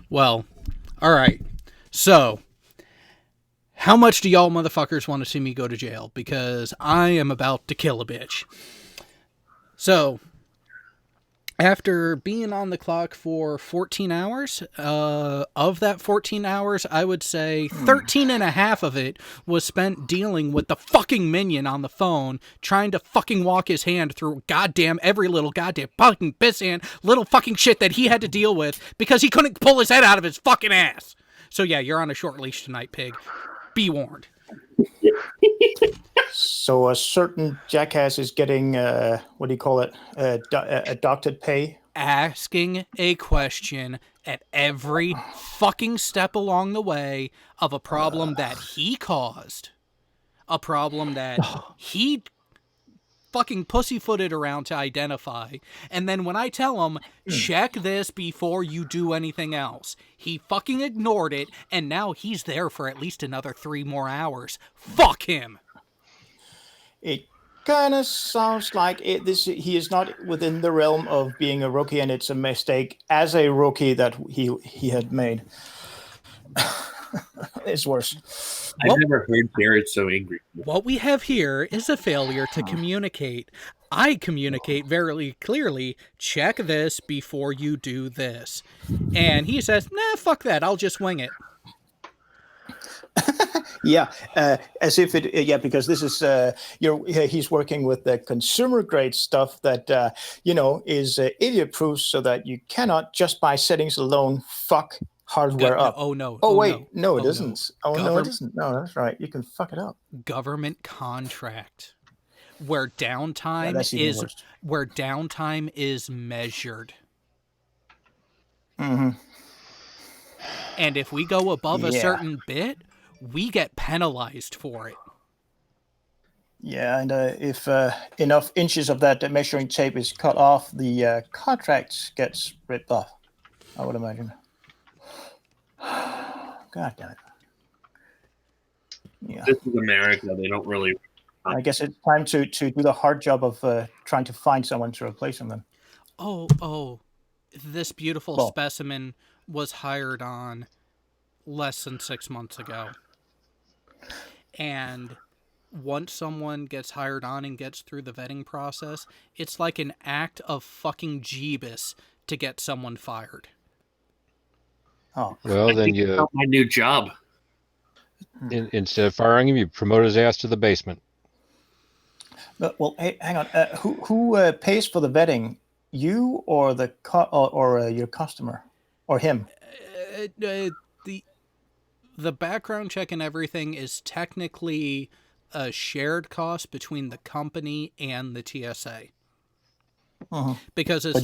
Well, all right. So, how much do y'all motherfuckers want to see me go to jail? Because I am about to kill a bitch. So, after being on the clock for 14 hours, of that 14 hours, I would say 13 and a half of it was spent dealing with the fucking minion on the phone, trying to fucking walk his hand through goddamn every little goddamn fucking pissant little fucking shit that he had to deal with because he couldn't pull his head out of his fucking ass. So yeah, you're on a short leash tonight, pig. Be warned. So a certain jackass is getting, what do you call it, adopted pay? Asking a question at every fucking step along the way of a problem that he caused. A problem that he fucking pussyfooted around to identify. And then when I tell him, check this before you do anything else, he fucking ignored it, and now he's there for at least another 3 more hours. Fuck him! It kind of sounds like he is not within the realm of being a rookie, and it's a mistake as a rookie that he had made. It's worse. I've never heard Jared so angry. What we have here is a failure to communicate. I communicate very clearly, check this before you do this. And he says, nah, fuck that, I'll just wing it. Yeah, as if because this is he's working with the consumer grade stuff that is idiot proof, so that you cannot just by settings alone fuck hardware up. Oh no! Oh wait, no, it isn't. No. No, it isn't. No, that's right. You can fuck it up. Government contract, where downtime is measured. Mm-hmm. And if we go above a certain bit, we get penalized for it. Yeah, and if enough inches of that measuring tape is cut off, the contract gets ripped off, I would imagine. God damn it. Yeah. This is America. They don't really... I guess it's time to do the hard job of trying to find someone to replace him then. Oh, this beautiful specimen was hired on less than 6 months ago. And once someone gets hired on and gets through the vetting process, it's like an act of fucking Jeebus to get someone fired. Oh, well, then you... my new job. Instead of firing him, you promote his ass to the basement. Well, hey, hang on. Who pays for the vetting? You or the or your customer, or him? The background check and everything is technically a shared cost between the company and the TSA. Uh-huh. Because it's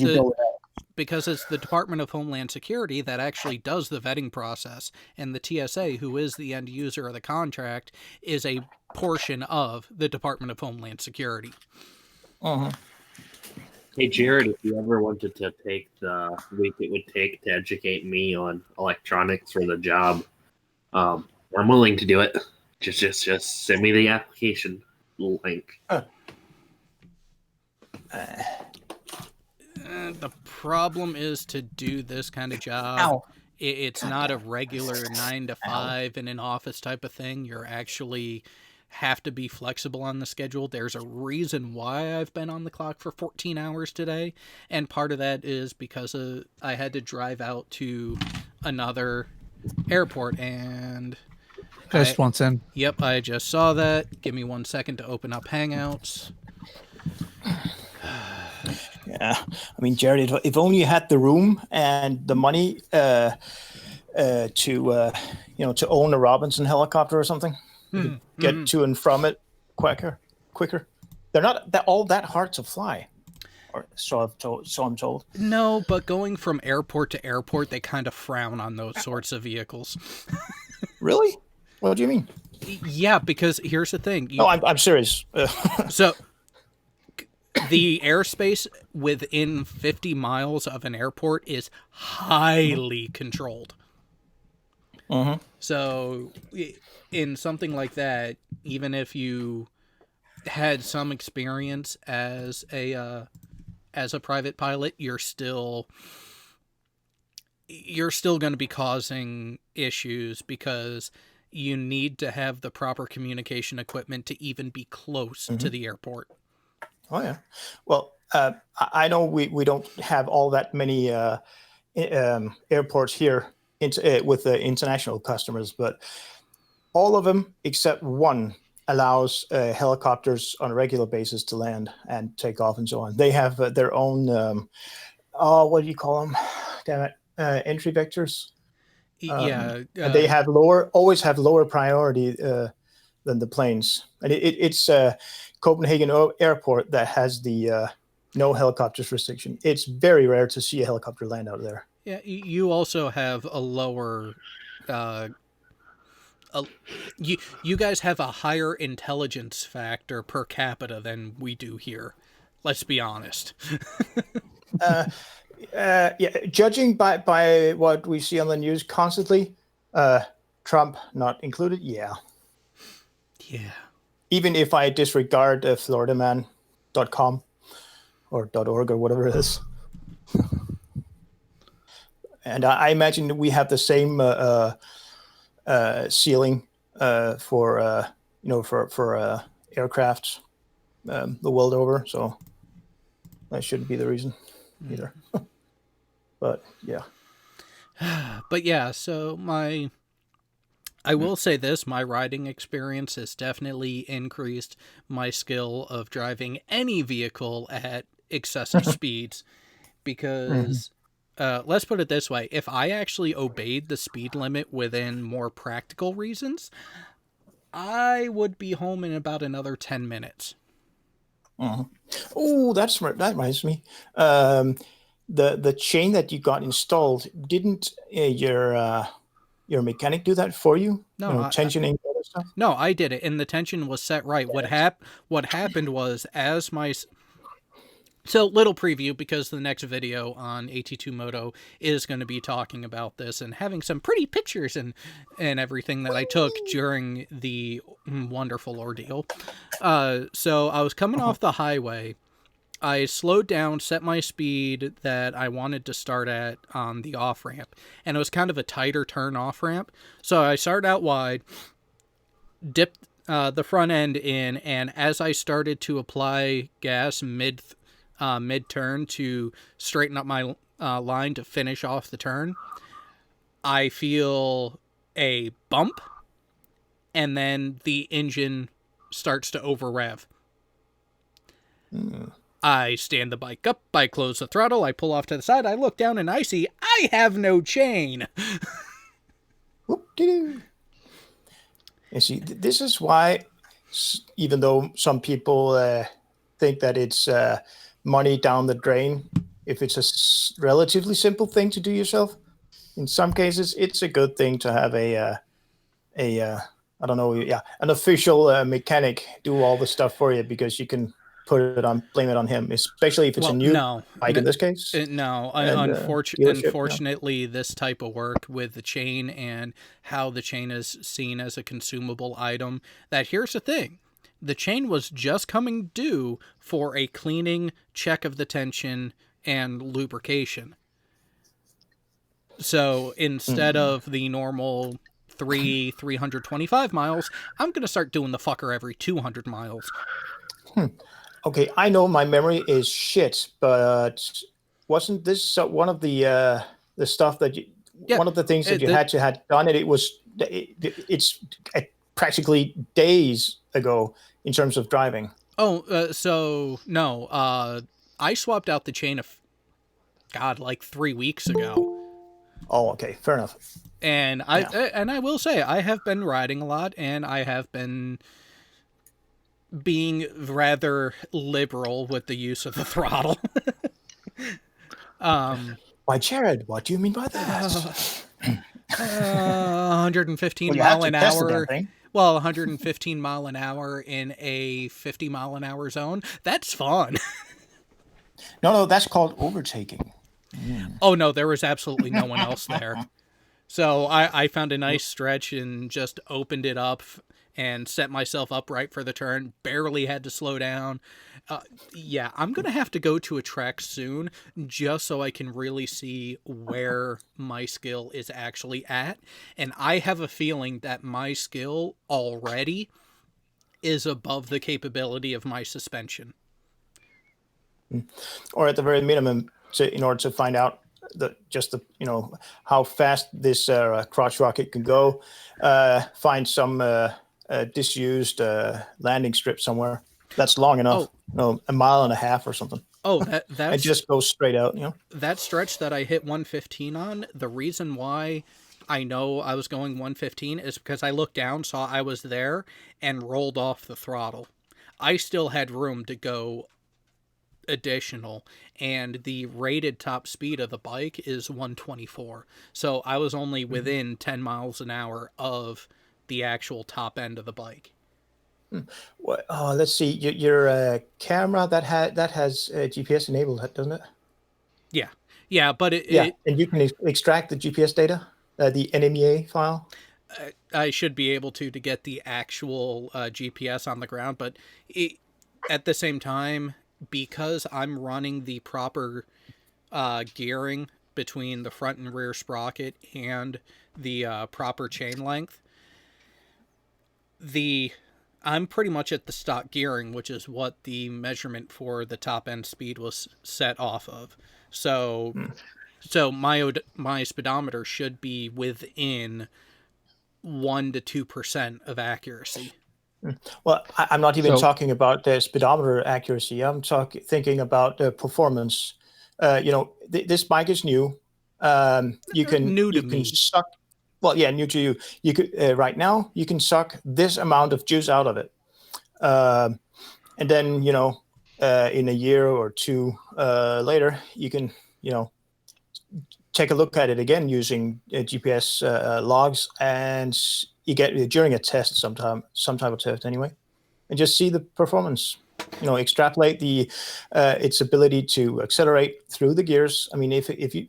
the Department of Homeland Security that actually does the vetting process, and the TSA, who is the end user of the contract, is a portion of the Department of Homeland Security. Uh-huh. Hey, Jared, if you ever wanted to take the week it would take to educate me on electronics for the job, I'm willing to do it. Just send me the application link. The problem is, to do this kind of job, it's not a regular 9 to 5 in an office type of thing. You're actually have to be flexible on the schedule. There's a reason why I've been on the clock for 14 hours today, and part of that is because I had to drive out to another airport, and just once in. Yep, I just saw that. Give me 1 second to open up Hangouts. Yeah, I mean, Jared, if only you had the room and the money to own a Robinson helicopter or something, you could get to and from it quicker. They're not all that hard to fly, or so I'm told. No, but going from airport to airport, they kind of frown on those sorts of vehicles. Really? What do you mean? Yeah, because here's the thing. I'm serious. So the airspace within 50 miles of an airport is highly controlled. Uh-huh. So in something like that, even if you had some experience as a private pilot, you're still you're still going to be causing issues because you need to have the proper communication equipment to even be close to the airport. Oh, yeah. Well, I know we don't have all that many airports here with the international customers, but all of them except one allows helicopters on a regular basis to land and take off and so on. They have their own, what do you call them? Damn it, entry vectors. And they have always have lower priority than the planes. And it's Copenhagen Airport that has the no helicopters restriction. It's very rare to see a helicopter land out there. Yeah, you also have a lower. You guys have a higher intelligence factor per capita than we do here. Let's be honest. Yeah, judging by what we see on the news constantly, Trump not included. Yeah. Even if I disregard floridaman.com or .org or whatever it is. And I imagine we have the same ceiling for aircraft the world over. So that shouldn't be the reason either. But yeah. So I will say this, my riding experience has definitely increased my skill of driving any vehicle at excessive speeds because let's put it this way, if I actually obeyed the speed limit within more practical reasons, I would be home in about another 10 minutes. Oh, that's smart. That reminds me. The chain that you got installed, didn't your mechanic do that for you? No, tensioning all that stuff? No, I did it, and the tension was set right. What happened was, so little preview, because the next video on AT2 Moto is going to be talking about this and having some pretty pictures and everything that I took during the wonderful ordeal. So I was coming off the highway. I slowed down, set my speed that I wanted to start at on the off-ramp. And it was kind of a tighter turn off-ramp. So I started out wide, dipped the front end in, and as I started to apply gas mid-turn to straighten up my line to finish off the turn, I feel a bump, and then the engine starts to over-rev. I stand the bike up, I close the throttle, I pull off to the side, I look down, and I see I have no chain. Whoop-de-doo. You see, this is why, even though some people think that it's money down the drain, if it's a relatively simple thing to do yourself, in some cases, it's a good thing to have an official mechanic do all the stuff for you, because you can blame it on him, especially if it's a new bike in this case. Unfortunately, this type of work with the chain and how the chain is seen as a consumable item, that here's the thing. The chain was just coming due for a cleaning, check of the tension, and lubrication. So instead of the normal 325 miles, I'm going to start doing the fucker every 200 miles. Okay, I know my memory is shit, but wasn't this one of the stuff that one of the things that you had done? And it's practically days ago in terms of driving. So no, I swapped out the chain like 3 weeks ago. Oh, okay, fair enough. And I will say, I have been riding a lot, and I have been being rather liberal with the use of the throttle. Why, Jared, what do you mean by that? 115 mile an hour. Well, 115 mile an hour in a 50 mile an hour zone. That's fun. No, that's called overtaking. Oh, no, there was absolutely no one else there. So I found a nice stretch and just opened it up and set myself upright for the turn. Barely had to slow down. Yeah, I'm going to have to go to a track soon just so I can really see where my skill is actually at. And I have a feeling that my skill already is above the capability of my suspension. Or at the very minimum, in order to find out how fast this crotch rocket can go, find some disused landing strip somewhere that's long enough, a mile and a half or something. Oh, that's and just go straight out. That stretch that I hit 115 on. The reason why I know I was going 115 is because I looked down, saw I was there, and rolled off the throttle. I still had room to go additional, and the rated top speed of the bike is 124. So I was only within 10 miles an hour of the actual top end of the bike. Well, let's see. Your camera that has GPS enabled, doesn't it? Yeah, but and you can extract the GPS data, the NMEA file. I should be able to get the actual GPS on the ground, but at the same time, because I'm running the proper gearing between the front and rear sprocket and the proper chain length, I'm pretty much at the stock gearing, which is what the measurement for the top end speed was set off of. So my speedometer should be within 1 to 2% of accuracy. Well, I'm not even talking about the speedometer accuracy. I'm thinking about the performance. This bike is new. You can suck. Well, yeah, new to you. You could right now you can suck this amount of juice out of it, and then in a year or two later, you can take a look at it again using GPS logs, and you get during a test some type of test anyway, and just see the performance. Extrapolate its ability to accelerate through the gears. I mean, if you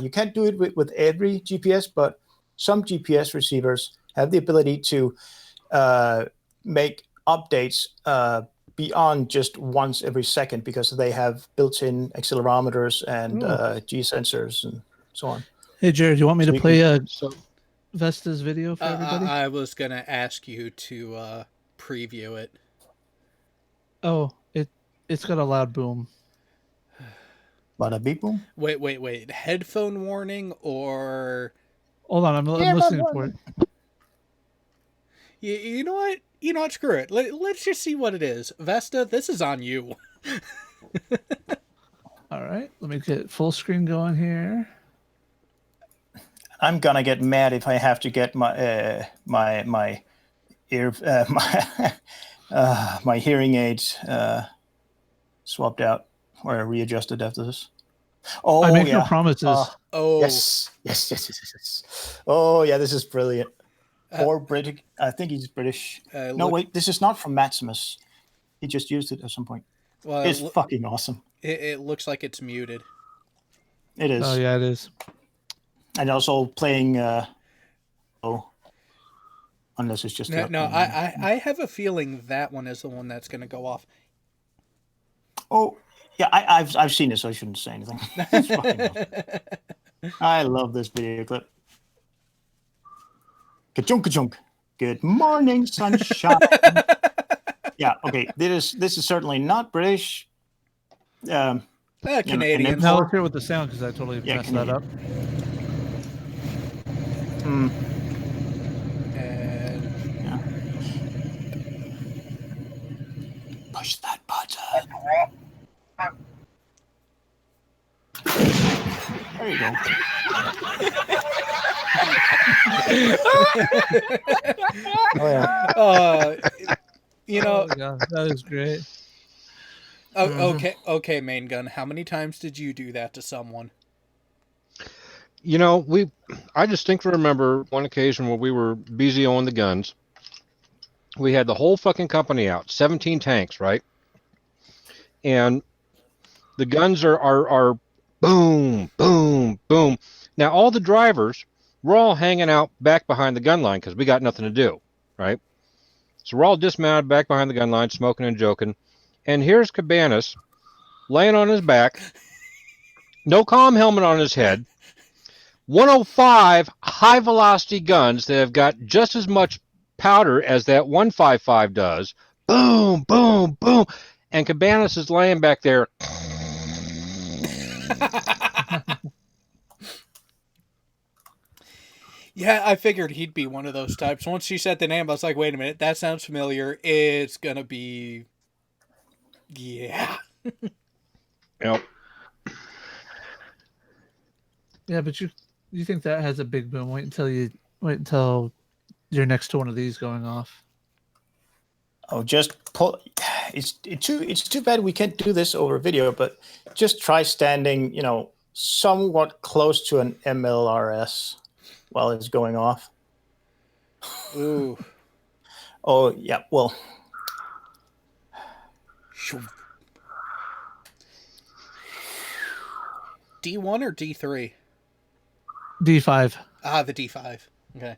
can't do it with every GPS, but some GPS receivers have the ability to make updates beyond just once every second because they have built-in accelerometers and G sensors and so on. Hey, Jared, do you want me to play Vesta's video for everybody? I was going to ask you to preview it. Oh, it's got a loud boom. Bada beep boom? Wait. Headphone warning or... Hold on, I'm listening for it. You know what? Screw it. Let's just see what it is. Vesta, this is on you. All right, let me get full screen going here. I'm gonna get mad if I have to get my my ear my hearing aids swapped out or readjusted after this. Oh, I make no promises. Yes. Oh, yeah, this is brilliant. Or British. I think he's British. Wait, this is not from Maximus. He just used it at some point. Well, it's fucking awesome. It looks like it's muted. It is. Oh, yeah, it is. And also playing... unless it's just... No, I have a feeling that one is the one that's going to go off. Oh, yeah, I've seen it, so I shouldn't say anything. It's fucking awesome. I love this video clip. Ka-chunk, ka-chunk. Good morning, sunshine. Yeah, okay. This is certainly not British. Canadian. No, let's hear with the sound because I totally messed that up. And push that button. There you go. Oh God, that is great. Okay, Main Gun. How many times did you do that to someone? I distinctly remember one occasion where we were busy on the guns. We had the whole fucking company out, 17 tanks, right? And the guns are boom, boom, boom. Now all the drivers, we're all hanging out back behind the gun line because we got nothing to do, right? So we're all dismounted back behind the gun line, smoking and joking. And here's Cabanas laying on his back, no comm helmet on his head, 105 high velocity guns that have got just as much powder as that 155 does. Boom, boom, boom. And Cabanas is laying back there. Yeah, I figured he'd be one of those types. Once you said the name, I was like, wait a minute, that sounds familiar. It's going to be... Yeah. Yep. Yeah, but you think that has a big boom. Wait until you're next to one of these going off. Oh, just pull. It's too bad we can't do this over video, but just try standing, somewhat close to an MLRS while it's going off. Ooh. Oh, yeah, well. D1 or D3? D5. Ah, the D5. Okay.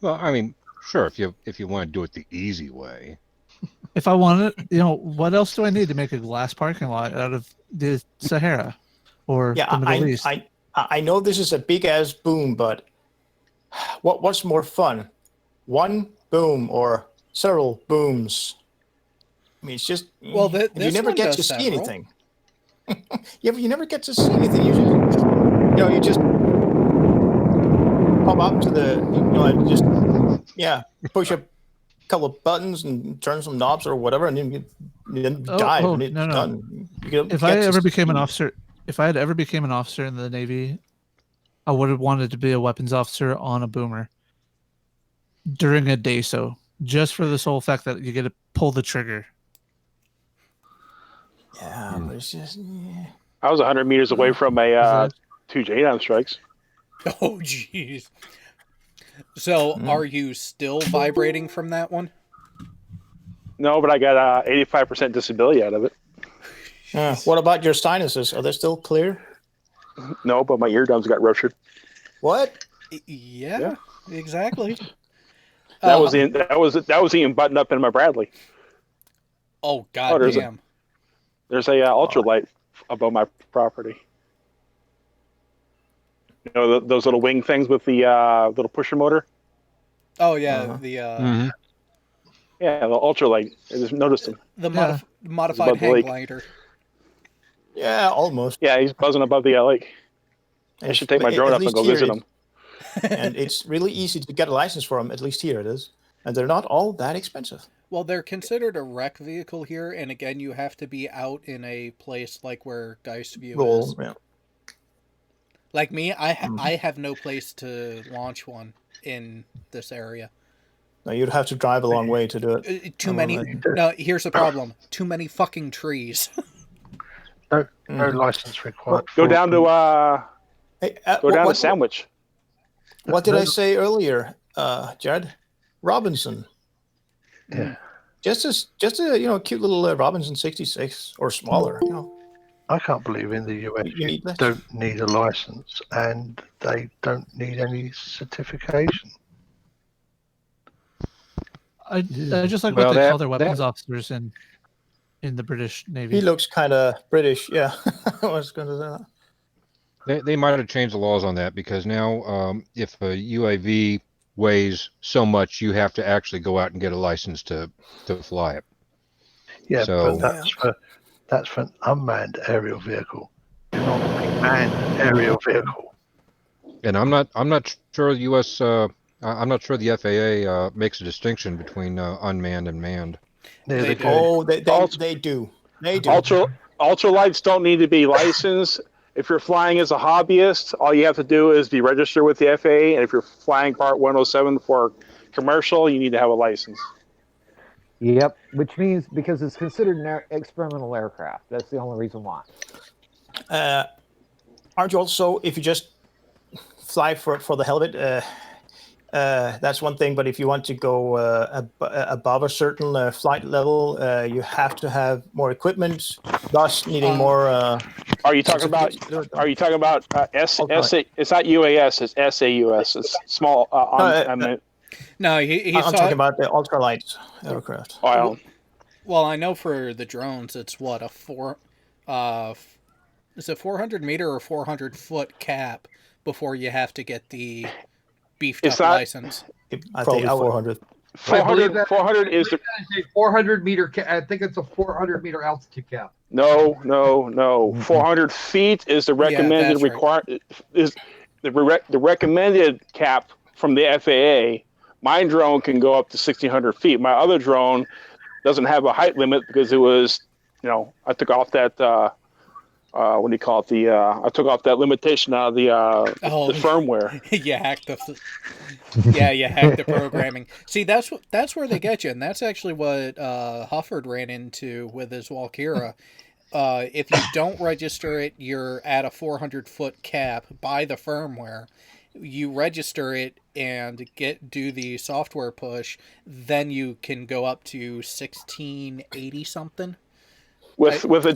Well, I mean, sure, if you want to do it the easy way. If I want it, what else do I need to make a glass parking lot out of the Sahara or the Middle East? I know this is a big ass boom, but what's more fun? One boom or several booms? I mean, it's just well, you never get to see several. anything. Yeah, but you never get to see anything. You just pop up to the, and just push a couple of buttons and turn some knobs or whatever, and then you dive. And it's done. If I had ever became an officer in the Navy, I would have wanted to be a weapons officer on a boomer during a day, so just for the sole fact that you get to pull the trigger. Yeah, but it's just. Yeah. I was 100 meters away from a 2 JDAM strikes. Oh, jeez. So, are you still vibrating from that one? No, but I got 85% disability out of it. What about your sinuses? Are they still clear? No, but my eardrums got ruptured. What? Yeah. Exactly. That was even buttoned up in my Bradley. Oh, goddamn. There's a ultralight above my property. Those little wing things with the little pusher motor? Oh, yeah. Yeah, the ultralight. I just noticed him. The modified hang glider. Yeah, almost. Yeah, he's buzzing above the lake. I should take my drone up and go visit him. And it's really easy to get a license for them, at least here it is. And they're not all that expensive. Well, they're considered a rec vehicle here, and again, you have to be out in a place like where Geistview is. Yeah. Like me, I have no place to launch one in this area. No, you'd have to drive a long way to do it. Too many. No, here's the problem. Too many fucking trees. No license required. Go down to to Sandwich. What did I say earlier, Jared? Robinson. Yeah. Just a cute little Robinson 66 or smaller. I can't believe in the US you don't need a license and they don't need any certification. I just like what they call their weapons officers in the British Navy. He looks kind of British, yeah. I was going to say that. They might have changed the laws on that because now if a UAV weighs so much, you have to actually go out and get a license to fly it. Yeah, so, but that's for an unmanned aerial vehicle, not a manned aerial vehicle. And I'm not sure the U.S. I'm not sure the FAA makes a distinction between unmanned and manned. They do. They do. Ultralights don't need to be licensed. If you're flying as a hobbyist, all you have to do is be registered with the FAA. And if you're flying Part 107 for commercial, you need to have a license. Yep, which means because it's considered an experimental aircraft. That's the only reason why. Aren't you also, if you just fly for the hell of it, that's one thing. But if you want to go above a certain flight level, you have to have more equipment, thus needing more. Are you talking about? S? It's not UAS. It's SAUS. It's small. No, he's I'm talking about the ultralight aircraft. Well, Well, I know for the drones, it's what is it 400 meter or 400 foot cap before you have to get the beefed It's up not- license. I think 400. 400, 400 is the a 400 meter. I think it's a 400 meter altitude cap. no. 400 feet is the recommended that's is the recommended cap from the FAA. My drone can go up to 1,600 feet. My other drone doesn't have a height limit because it was, I took off that. What do you call it? I took off that limitation out of the firmware. You hacked you hacked the programming. See, that's where they get you, and that's actually what Hufford ran into with his Walkira. If you don't register it, you're at a 400-foot cap by the firmware. You register it and do the software push, then you can go up to 1680 something. With a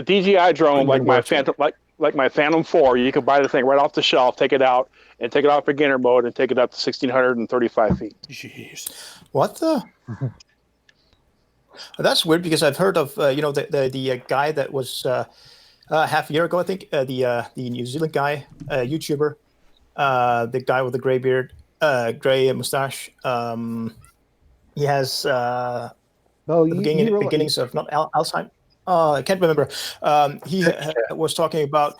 DJI drone like my Phantom 4, you can buy the thing right off the shelf, take it out, and take it off beginner mode, and take it up to 1,635 feet. Jeez. What the? That's weird because I've heard of the guy that was half a year ago, I think, the New Zealand guy, YouTuber, the guy with the gray beard, gray mustache. He has beginnings of not Alzheimer's. I can't remember. He was talking about,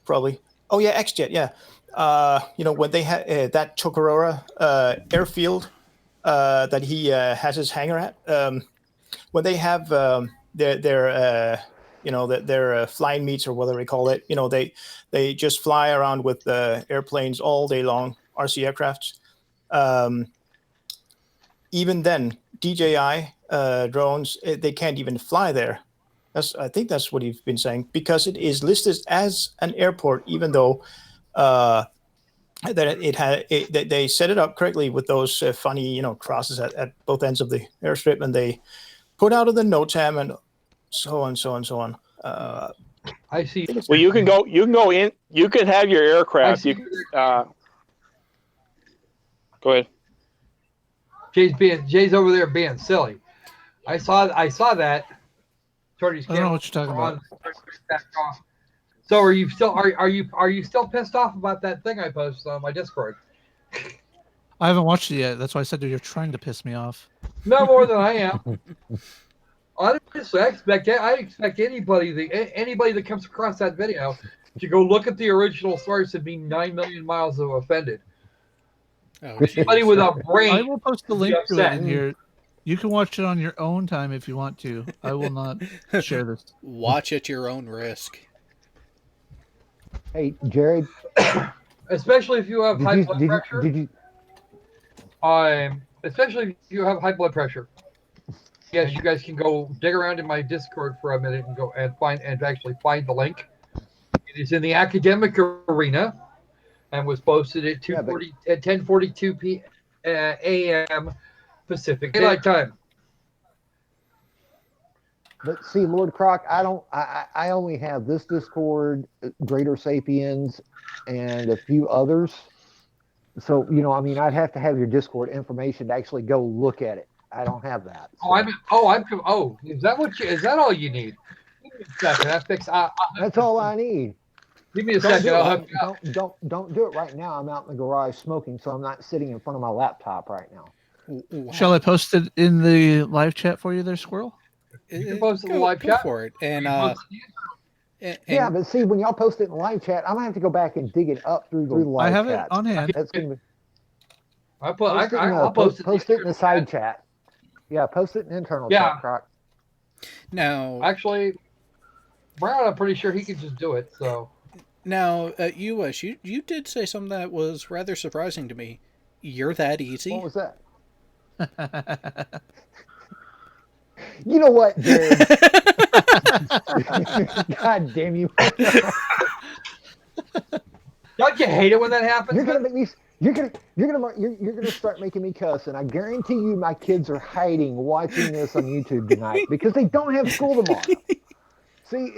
probably. Oh yeah, XJet. Yeah, when they had that Tokoroa airfield that he has his hangar at. When they have their flying meets or whatever they call it, they just fly around with airplanes all day long, RC aircrafts. Even then, DJI drones, they can't even fly there. I think that's what he's been saying, because it is listed as an airport, even though that they set it up correctly with those funny crosses at both ends of the airstrip, and they put out of the NOTAM and so on. I see. Well, you can go in. You can have your aircraft. Go ahead. Jay's over there being silly. I saw that. I don't know what you're talking about. So are you still pissed off about that thing I posted on my Discord? I haven't watched it yet. That's why I said you're trying to piss me off. No more than I am. Honestly, I expect anybody that comes across that video to go look at the original source and be 9 million miles of offended. Oh, anybody with a brain. I will post the link to it in here. You can watch it on your own time if you want to. I will not share this. Watch at your own risk. Hey, Jared. Especially if you have high blood pressure. Especially if you have high blood pressure. Yes, you guys can go dig around in my Discord for a minute and go and actually find the link. It is in the academic arena and was posted at 10:42 a.m. Pacific Daylight Time. But see, Lord Croc, I only have this Discord, Greater Sapiens, and a few others. So, I'd have to have your Discord information to actually go look at it. I don't have that. So. Is that all you need? Give me a second. That's all I need. Give me a second. Don't do it right now. I'm out in the garage smoking, so I'm not sitting in front of my laptop right now. Wow. Shall I post it in the live chat for you there, Squirrel? You can post it in the live chat for it. And, yeah, but see, when y'all post it in the live chat, I'm gonna have to go back and dig it up through the live chat. I have it on hand. That's gonna be. I'll post it in the side chat. Yeah, post it in internal chat, Croc. Now, actually, Brown, I'm pretty sure he could just do it. So now, you did say something that was rather surprising to me. You're that easy. What was that? You know what, Jared? God damn you! Don't you hate it when that happens? You're gonna make me. You're gonna start making me cuss, and I guarantee you, my kids are hiding watching this on YouTube tonight because they don't have school tomorrow. See,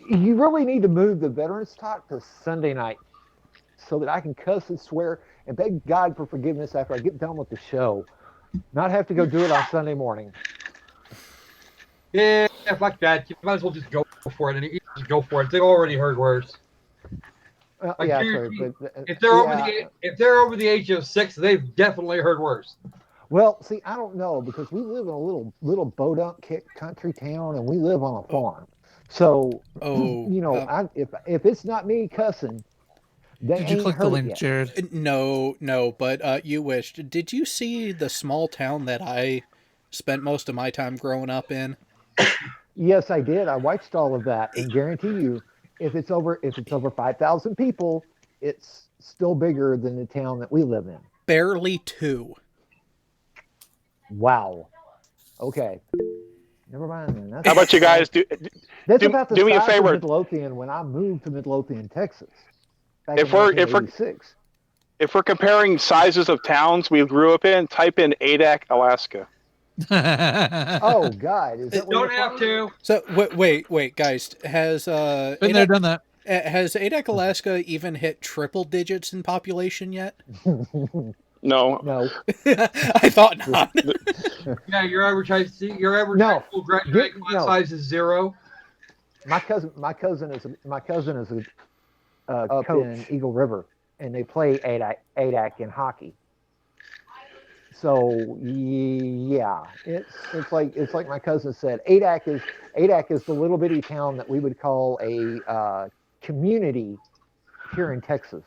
you really need to move the Veterans Talk to Sunday night so that I can cuss and swear and beg God for forgiveness after I get done with the show. Not have to go do it on Sunday morning. Yeah, fuck that. You might as well just go for it, and you just go for it. They already heard worse. I Yeah, guarantee true. But if they're over the age of 6, they've definitely heard worse. Well, see, I don't know because we live in a little bodunk country town, and we live on a farm. So, if it's not me cussing, they Did you ain't click the heard it link, yet. Jared? No, but you wished. Did you see the small town that I spent most of my time growing up in? Yes, I did. I watched all of that, and guarantee you, if it's over 5,000 people, it's still bigger than the town that we live in. Barely 2. Wow. Okay. Never mind then. How about you guys That's about the do me a size favor. of Midlothian when I moved to Midlothian, Texas. Back If in we're 1986. if we're comparing sizes of towns we grew up in, type in Adak, Alaska. Oh God! Is that Don't have to. So wait, guys, has Been there, done that. Has Adak, Alaska even hit triple digits in population yet? No. No. I thought not. Yeah, your average high school graduating class size is 0. My cousin is up in Eagle River, and they play Adak in hockey. So yeah, it's like my cousin said. Adak is the little bitty town that we would call a community here in Texas.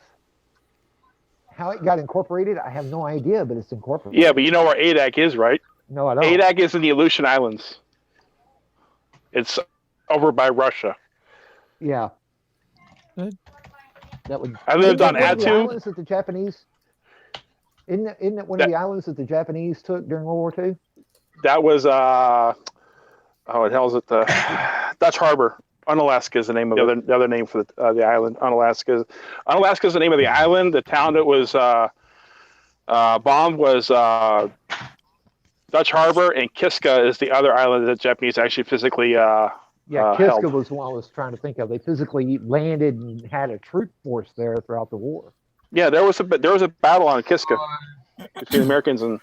How it got incorporated, I have no idea, but it's incorporated. Yeah, but you know where Adak is, right? No, I don't. Adak is in the Aleutian Islands. It's over by Russia. Yeah. Good. That would. I lived on Attu. The Attu. islands that the Japanese. Isn't it one of the islands that the Japanese took during World War II? That was what the hell is it? The Dutch Harbor. Unalaska is the name of the other name for the island. Unalaska is the name of the island. The town that was bombed was Dutch Harbor, and Kiska is the other island that the Japanese actually physically Kiska held. was the one I was trying to think of. They physically landed and had a troop force there throughout the war. Yeah, there was a battle on Kiska between the Americans and.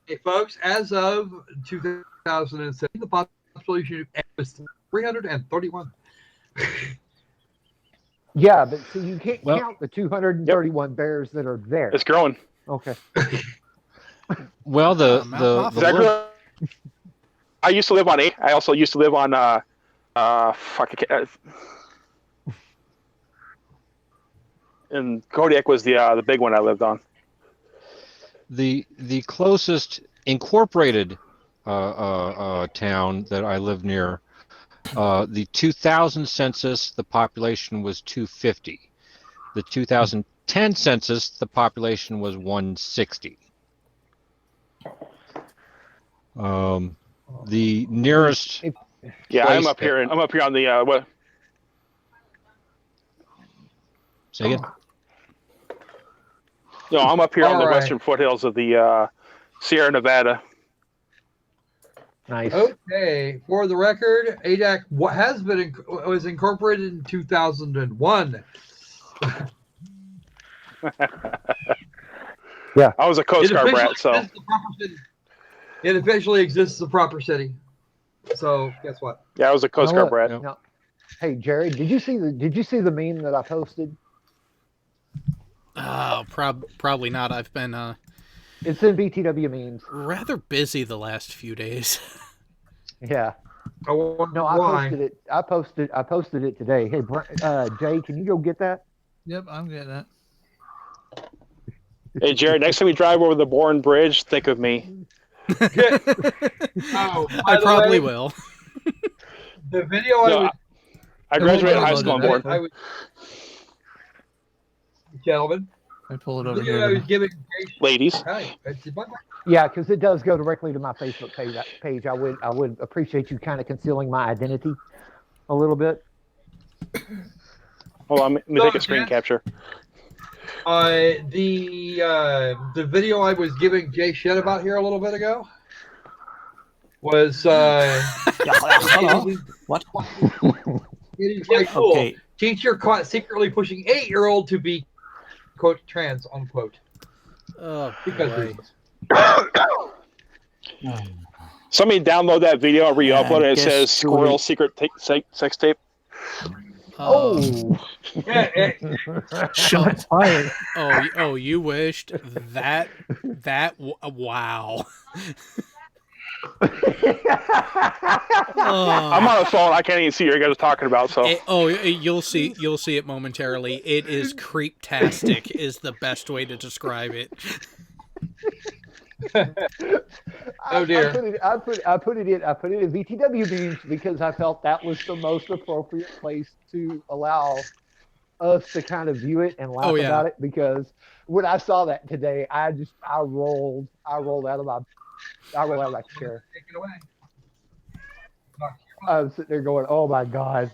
Hey, folks, as of 2007, the population was 331. Yeah, but see, you can't count the 231 bears that are there. It's growing. Okay. Well, I used to live on I also used to live on and Kodiak was the big one I lived on. The closest incorporated town that I live near, the 2000 census, the population was 250. The 2010 census, the population was 160. The nearest. Yeah, I'm up here on the what? Say again. No, I'm up here on the western foothills of the Sierra Nevada. Nice. Okay, for the record, Adak was incorporated in 2001. Yeah, I was a Coast Guard brat, so it officially exists as a proper city. So guess what? Yeah, I was a Coast Guard brat. No. Hey, Jerry, did you see the meme that I posted? Oh, probably not. I've been It's in BTW memes. rather busy the last few days. Yeah. Oh, No, why? I posted it today. Hey, Jay, can you go get that? Yep, I'm getting that. Hey, Jared, next time you drive over the Bourne Bridge, think of me. I probably will. The video I graduated high school on Bourne. Gentlemen, I pull it over the video here. I was giving Ladies. Yeah, because it does go directly to my Facebook page. I would appreciate you kind of concealing my identity a little bit. Hold on, let me take a screen capture. The video I was giving Jay shit about here a little bit ago was What? it is quite cool. Okay. Teacher caught secretly pushing 8-year-old to be quote trans unquote. Oh, Because boy. reasons. Somebody download that video and re-upload it. It guess says Julie- "Squirrel Secret sex tape." Oh, Yeah, Shots fired. Oh, you wished that. Wow. I'm on the phone. I can't even see what you guys are talking about. So You'll see it momentarily. It is creep-tastic is the best way to describe it. Oh, dear. I put it in VTW memes because I felt that was the most appropriate place to allow us to kind of view it and laugh about it. Because when I saw that today, I rolled out of my chair. Take it away. I was sitting there going, "Oh my god!"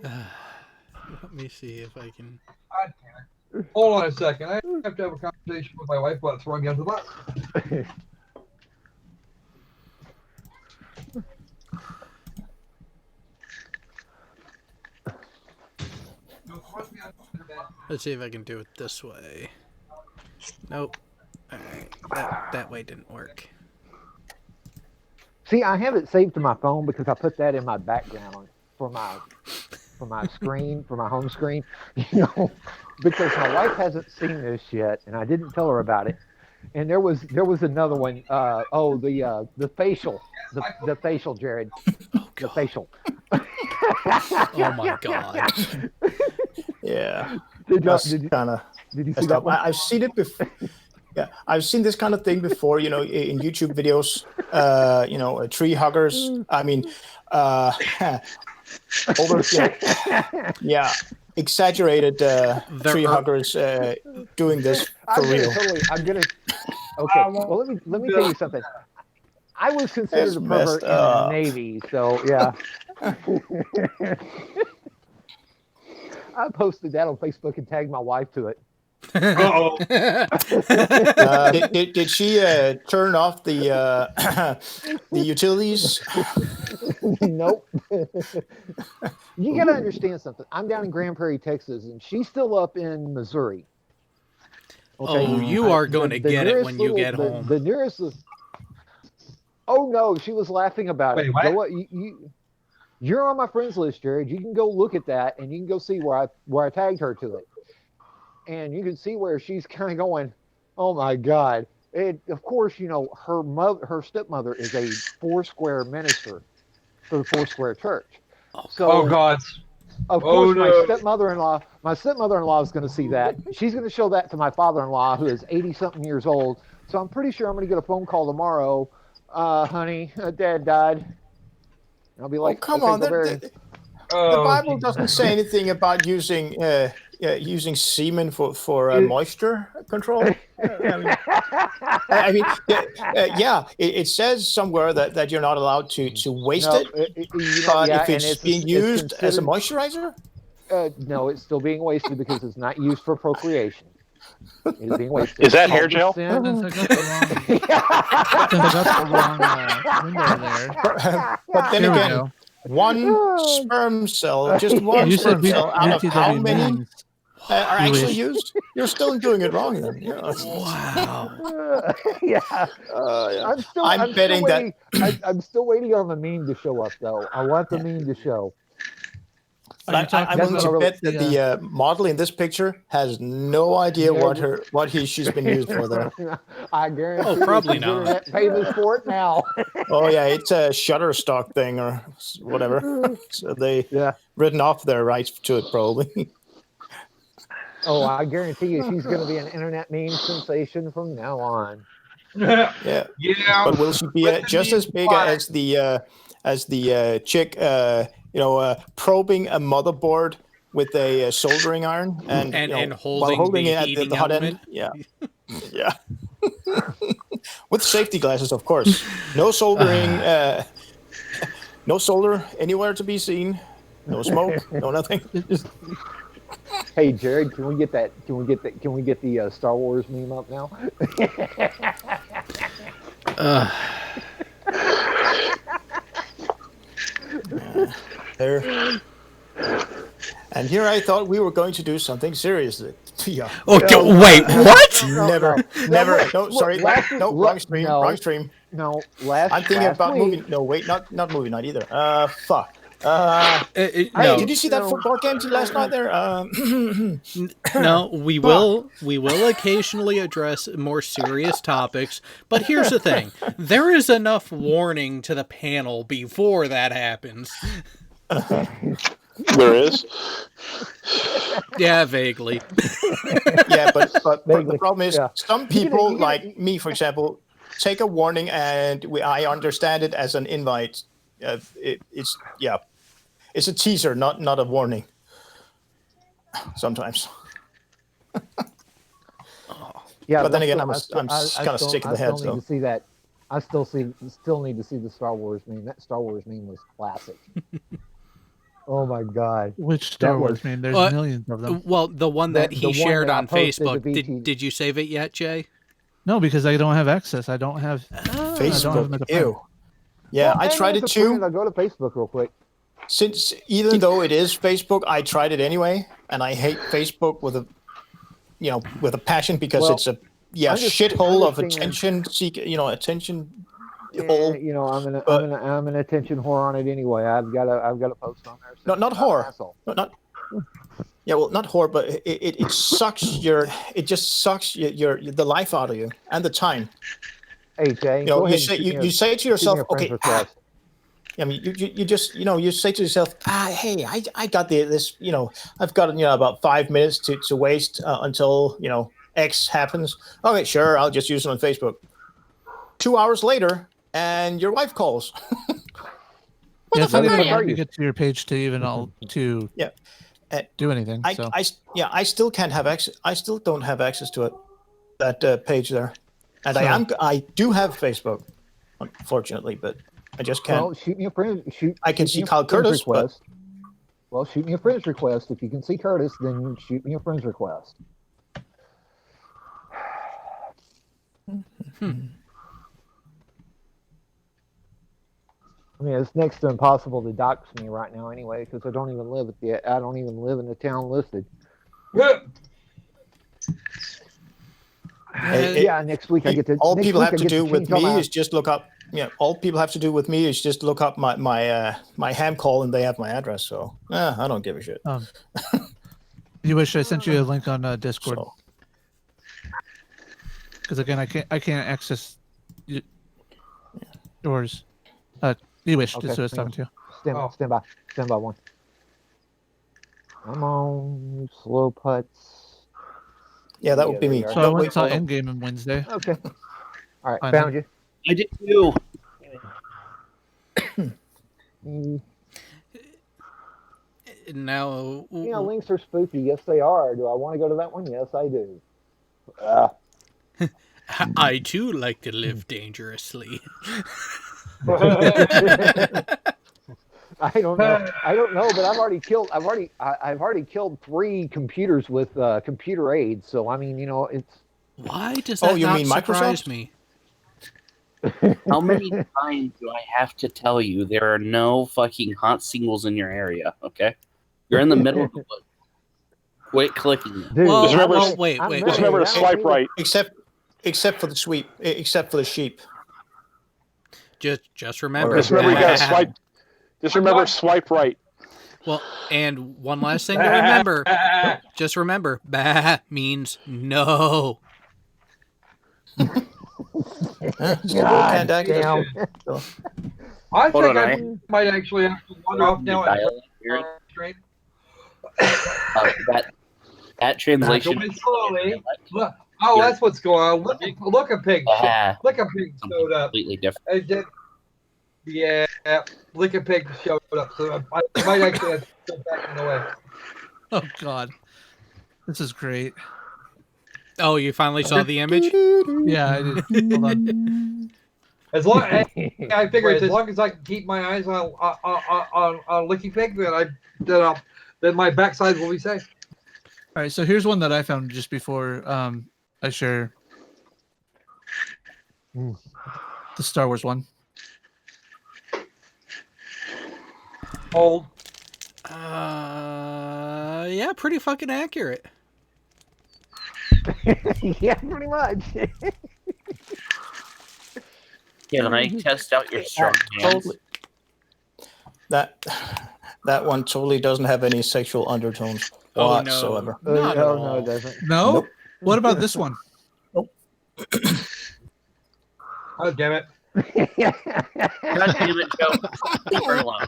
Let me see if I can. Hold on a second. I have to have a conversation with my wife about throwing me under the bus. Let's see if I can do it this way. Nope. All right. That way didn't work. See, I have it saved to my phone because I put that in my background for my screen, for my home screen, because my wife hasn't seen this yet, and I didn't tell her about it. And there was another one. The facial, the facial, Jared, the facial. Oh my god. Yeah. Did you see that one? I've seen it before. Yeah, I've seen this kind of thing before, in YouTube videos, tree huggers. I mean, exaggerated tree huggers doing this for real. Okay, well, let me tell you something. I was considered a pervert in the Navy, so yeah. I posted that on Facebook and tagged my wife to it. Did she turn off the utilities? Nope. You got to understand something. I'm down in Grand Prairie, Texas, and she's still up in Missouri. Okay? Oh, you are going to get it when you get home. The nearest. Oh no, she was laughing about it. Wait, what? You're on my friends list, Jared. You can go look at that, and you can go see where I tagged her to it. And you can see where she's kind of going, oh my God. Of course, her stepmother is a Foursquare minister for the Foursquare Church. Oh God. Of course, my stepmother-in-law is going to see that. She's going to show that to my father-in-law, who is 80-something years old. So I'm pretty sure I'm going to get a phone call tomorrow. Honey, Dad died. And I'll be like, come okay, on. The Bible doesn't say anything about using semen for moisture control. It says somewhere that you're not allowed to waste it. But if it's being used as a moisturizer? No, it's still being wasted because it's not used for procreation. It's being wasted. Is that hair gel? I got the wrong window there. But then again, one sperm cell, just one sperm cell out of how many are actually used? You're still doing it wrong then. Wow. I'm still waiting on the meme to show up, though. I want the meme to show. I'm willing to bet that the model in this picture has no idea she's been used for there. I guarantee. Oh, probably not. Famous for it now. Oh yeah, it's a Shutterstock thing or whatever. So they written off their rights to it probably. Oh, I guarantee you, she's going to be an internet meme sensation from now on. Yeah. But will she be just as big as the chick? Probing a motherboard with a soldering iron and holding it at the hot end. Yeah. Yeah. With safety glasses, of course. No soldering. No solder anywhere to be seen. No smoke. No nothing. Hey Jared, can we get that? Can we get the Star Wars meme up now? And here I thought we were going to do something serious. Yeah. Okay, wait, what? Never. No, sorry. last No, week- wrong stream. no. Wrong stream. No, I'm thinking last about week, movie. No, wait, not movie night either. Fuck. No, Did you see that football game last night there? no, we will occasionally address more serious topics, but here's the thing. There is enough warning to the panel before that happens. There is. Yeah, vaguely. Yeah, but the problem is Yeah. some people, like me, for example, take a warning and I understand it as an invite. It's a teaser, not a warning. Sometimes. Yeah, But then again, I I'm kind of sick of the head. I still need to see that. I still need to see the Star Wars meme. That Star Wars meme was classic. Oh my god! Which Star Wars meme? There's millions of them. Well, the one that he one shared that I on posted to Facebook. BT. Did you save it yet, Jay? No, because I don't have access. I don't have Facebook. Ew. Yeah, Well, I hang tried on it to friend, too. I'll go to Facebook real quick. Since even though it is Facebook, I tried it anyway, and I hate Facebook with a passion because Well, it's a I'm just- shithole I'm of just saying- attention attention Yeah, hole. I'm an attention whore on it anyway. I've got a post on there. No, not I'm an whore. asshole. Not not whore, but it sucks it just sucks the life out of you and the time. Hey Jay, You go know, ahead you say to yourself, shoot me a friend's okay. request. I mean, you just you say to yourself, hey, I got this, I've got about 5 minutes to waste until X happens. Okay, sure, I'll just use it on Facebook. 2 hours later, and your wife calls. Yeah, it's not even fuck are let you you? get to your page to even to do anything. So I still can't have access. I still don't have access to it, that page there, and I do have Facebook, unfortunately, but I just can't. Well, shoot me a friend. I can shoot see me a Kyle friend's Curtis, but- request. Well, shoot me a friend's request. If you can see Curtis, then shoot me a friend's request. I mean, it's next to impossible to dox me right now, anyway, because I don't even live in the town listed. Yeah, next week I get to. All next people week have I to get do with change all me my- is just look up. Yeah, all people have to do with me is just look up my ham call, and they have my address. So I don't give a shit. you wish I sent you a link on Discord, So, because again I can't access yours. You wish Okay, just so it's hang on. talking to you. Stand by one. Come on, slow putts. yeah, that would be me. there you So are. I No, went wait, and saw hold on. Endgame on Wednesday. Okay. All right, Fine, found you. I did too. Now, Yeah, links are spooky. Yes, they are. Do I want to go to that one? Yes, I do. I too like to live dangerously. I don't know, but I've already killed 3 computers with computer aids. So I mean, it's Why does that you not mean surprise Microsoft? me? How many times do I have to tell you there are no fucking hot singles in your area? Okay, you're in the middle of the woods. Quit clicking. dude. Well, Just remember- well, wait. Just remember to swipe right. except for the sheep. Just remember. Just remember you gotta swipe. Just remember swipe right. Well, and one last thing to remember. Just remember, bah means no. God damn. I Hold think on, I might actually have to log off now. Dial it here. Stream. That translation. Going slowly. Look, oh, that's what's going on. Look a pig. Yeah. Look a pig Something showed up. completely different. Yeah, Lick a Pig showed up, so I might actually have to go back in the way. Oh God, this is great. Oh, you finally saw the image? Yeah, I did. Hold on. As long I figure as long as I can keep my eyes on Licky Pig, then my backside will be safe. All right, so here's one that I found just before I share the Star Wars one. Hold. Yeah, pretty fucking accurate. Yeah, pretty much. Can I test out your strong hands? Totally. That one totally doesn't have any sexual undertones whatsoever. No, not at all. No, it doesn't. No. Nope. What about this one? Oh, damn it. God damn it, Joe. Leave her alone.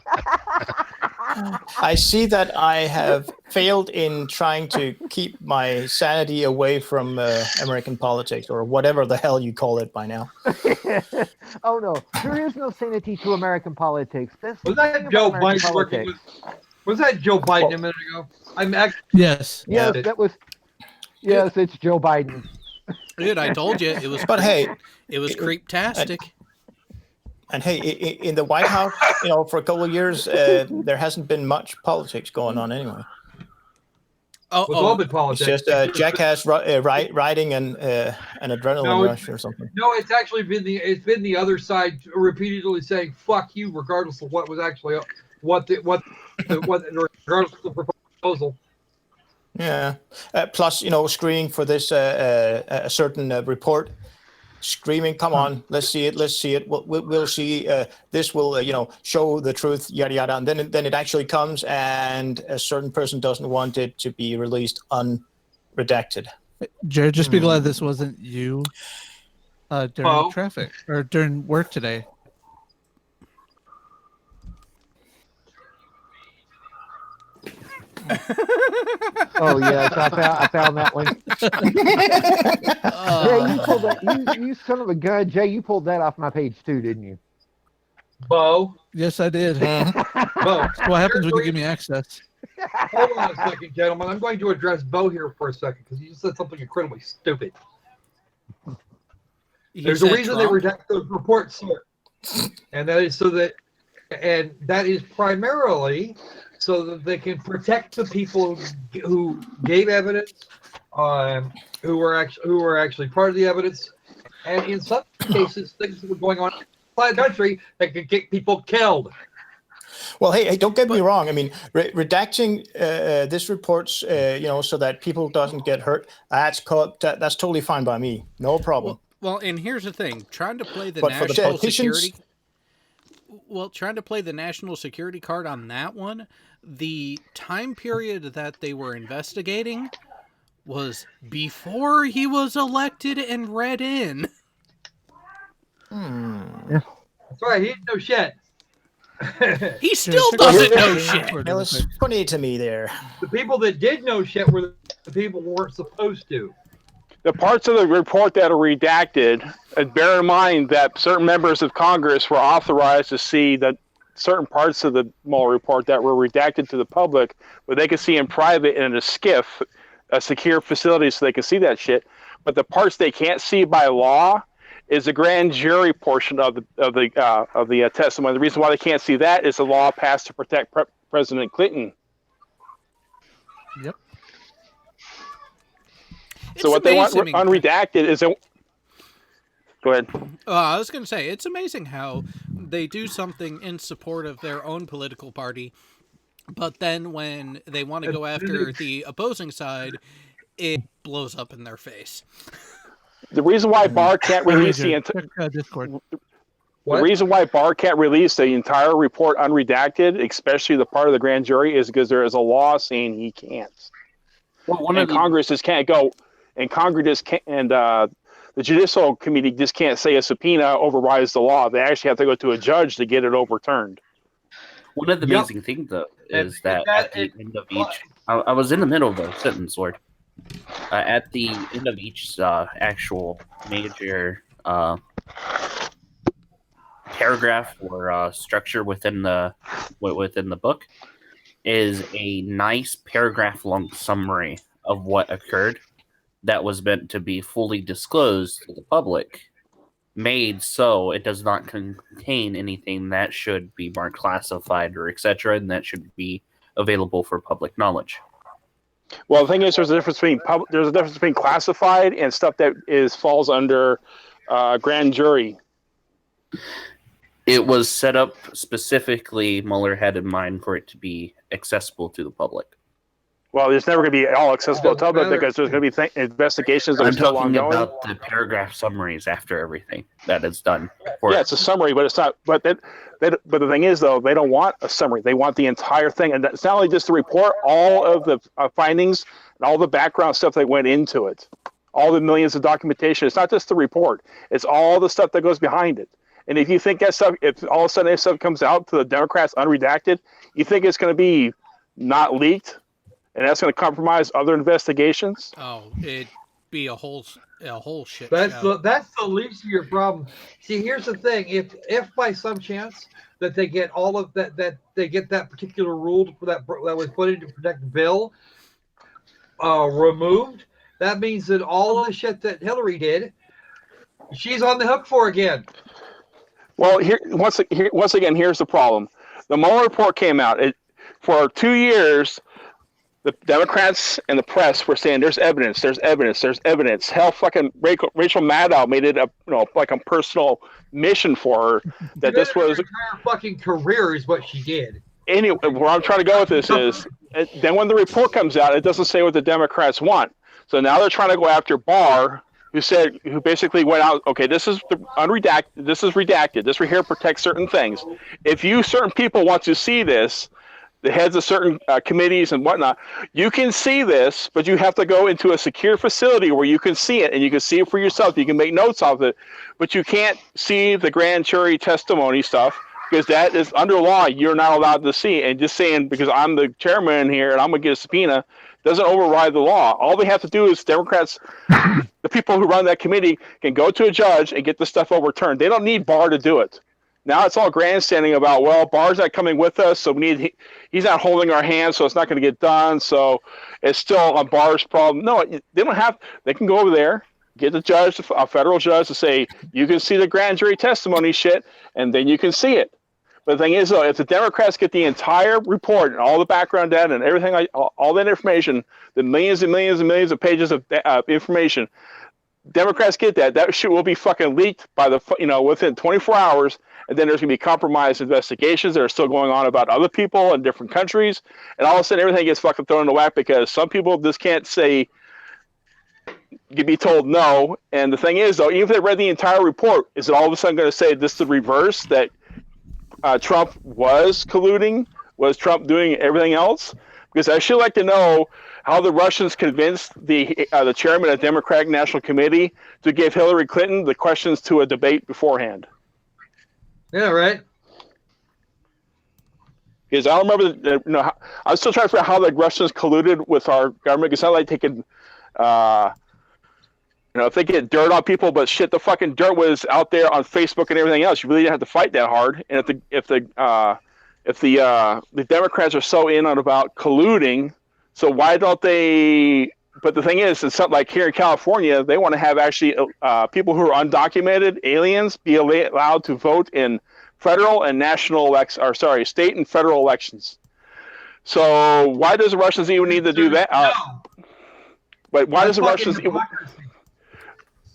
I see that I have failed in trying to keep my sanity away from American politics, or whatever the hell you call it by now. Oh no, there is no sanity to American politics. That's Was the that thing Joe about American Biden working politics. with? Was that Joe Biden a minute ago? I'm actually. Yes. Yes, Yeah. that was. Yes, it's Joe Biden. Dude, I told you it was. But hey, it was creep-tastic. and hey, in the White House, for a couple of years, there hasn't been much politics going on anyway. Oh, With all the politics. It's just jackass riding an adrenaline rush or something. No, it's actually been the other side repeatedly saying "fuck you," regardless of what was actually regardless of the proposal. Yeah. Plus, screening for this a certain report, screaming, "Come on, let's see it, let's see it. We'll see. This will, show the truth, yada yada." And then it actually comes, and a certain person doesn't want it to be released unredacted. Jared, just be glad this wasn't you during traffic or during work today. Oh yes, I found that one. Jay, you pulled that. You son of a gun, Jay. You pulled that off my page too, didn't you? Bo. Yes, I did. Bo. What happens when you give me access? Hold on a second, gentlemen. I'm going to address Bo here for a second because he just said something incredibly stupid. There's a reason they redact those reports, sir. And that is that is primarily so that they can protect the people who gave evidence, who were actually part of the evidence, and in some cases, things that were going on in the country that could get people killed. Well, hey, don't get me wrong. I mean, redacting this report, so that people doesn't get hurt, that's totally fine by me. No problem. Well, and here's the thing: trying to play the But for the national politicians- security. Well, trying to play the national security card on that one, the time period that they were investigating was before he was elected and read in. That's right. He didn't know shit. He still doesn't know shit. Well, it's funny to me there. The people that did know shit were the people who weren't supposed to. The parts of the report that are redacted, and bear in mind that certain members of Congress were authorized to see that certain parts of the Mueller report that were redacted to the public, but they could see in private in a SCIF, a secure facility, so they can see that shit. But the parts they can't see by law is the grand jury portion of the testimony. The reason why they can't see that is the law passed to protect President Clinton. Yep. So what they want unredacted is... Go ahead. I was going to say, it's amazing how they do something in support of their own political party, but then when they want to go after the opposing side, it blows up in their face. The reason why Barr can't release the reason why Barr can't release the entire report unredacted, especially the part of the grand jury, is because there is a law saying he can't. Well, Congress just can't go, and Congress just can't, and the Judicial Committee just can't say a subpoena overrides the law. They actually have to go to a judge to get it overturned. One of the amazing things, though, is that at the end of each... I was in the middle of a sentence, Lord. At the end of each actual major paragraph or structure within the book is a nice paragraph-long summary of what occurred that was meant to be fully disclosed to the public, made so it does not contain anything that should be marked classified or etc., and that should be available for public knowledge. Well, the thing is, there's a difference between classified and stuff that falls under grand jury. It was set up specifically, Mueller had in mind for it to be accessible to the public. Well, it's never going to be all accessible to the public because there's going to be investigations that are I'm still talking ongoing. about the paragraph summaries after everything that is done. Yeah, it's a summary, but it's not. But the thing is, though, they don't want a summary. They want the entire thing, and it's not only just the report, all of the findings and all the background stuff that went into it, all the millions of documentation. It's not just the report; it's all the stuff that goes behind it. And if you think that stuff, if all of a sudden that stuff comes out to the Democrats unredacted, you think it's going to be not leaked? And that's going to compromise other investigations. Oh, it'd be a whole shit. That's the least of your problem. See, here's the thing: if by some chance that they get all of that they get that particular rule that was put in to protect the bill removed, that means that all of the shit that Hillary did, she's on the hook for again. Well, once again, here's the problem: the Mueller report came out. For 2 years. The Democrats and the press were saying there's evidence. Hell, fucking Rachel Maddow made it like a personal mission for her that this was her entire fucking career is what she did. Anyway, where I'm trying to go with this is, then when the report comes out, it doesn't say what the Democrats want. So now they're trying to go after Barr, who basically went out. Okay, this is unredacted. This is redacted. This right here protects certain things. If certain people want to see this. The heads of certain committees and whatnot, you can see this, but you have to go into a secure facility where you can see it, and you can see it for yourself. You can make notes of it, but you can't see the grand jury testimony stuff because that is under law. You're not allowed to see. And just saying because I'm the chairman here and I'm gonna get a subpoena doesn't override the law. All they have to do is Democrats, the people who run that committee, can go to a judge and get the stuff overturned. They don't need Barr to do it. Now it's all grandstanding about, well, Barr's not coming with us, so he's not holding our hands, so it's not going to get done. So it's still on Barr's problem. No, they don't have. They can go over there, get the judge, a federal judge, to say you can see the grand jury testimony shit, and then you can see it. But the thing is, though, if the Democrats get the entire report and all the background data and everything, all that information, the millions and millions and millions of pages of information, Democrats get that. That shit will be fucking leaked by within 24 hours. And then there's going to be compromised investigations that are still going on about other people in different countries. And all of a sudden, everything gets fucking thrown in the whack because some people just can't say, you'd be told no. And the thing is, though, even if they read the entire report, is it all of a sudden going to say this is the reverse, that Trump was colluding? Was Trump doing everything else? Because I should like to know how the Russians convinced the chairman of the Democratic National Committee to give Hillary Clinton the questions to a debate beforehand. Yeah, right. Because I don't remember, I'm still trying to figure out how the Russians colluded with our government. It's not like taking, if they get dirt on people, but shit, the fucking dirt was out there on Facebook and everything else. You really didn't have to fight that hard. And if the Democrats are so in on about colluding, so why don't they? But the thing is, it's something like here in California, they want to have actually people who are undocumented aliens be allowed to vote in federal and state and federal elections. So why does the Russians even need to do that? But why does the Russians?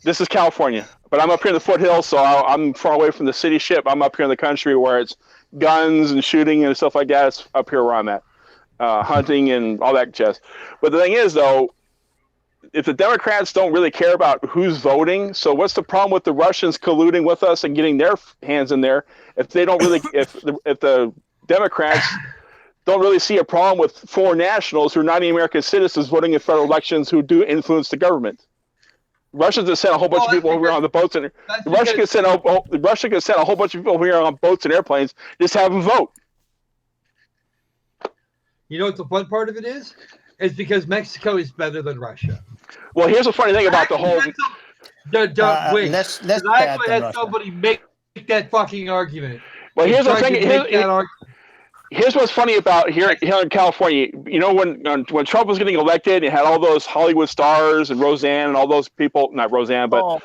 This is California, but I'm up here in the foothills, so I'm far away from the city ship. I'm up here in the country where it's guns and shooting and stuff like that. It's up here where I'm at, hunting and all that jazz. But the thing is, though, if the Democrats don't really care about who's voting, so what's the problem with the Russians colluding with us and getting their hands in there? If they don't really, if the Democrats don't really see a problem with foreign nationals who are not even American citizens voting in federal elections who do influence the government, Russia can send a whole bunch of people over on the boats, and Russia can send a whole bunch of people here on boats and airplanes. Just have them vote. You know what the fun part of it is? It's because Mexico is better than Russia. Well, here's the funny thing about the whole. Wait, I actually had somebody make that fucking argument. Well, here's the thing. Here's what's funny about here in California. You know, when Trump was getting elected, it had all those Hollywood stars and Roseanne and all those people. Not Roseanne, but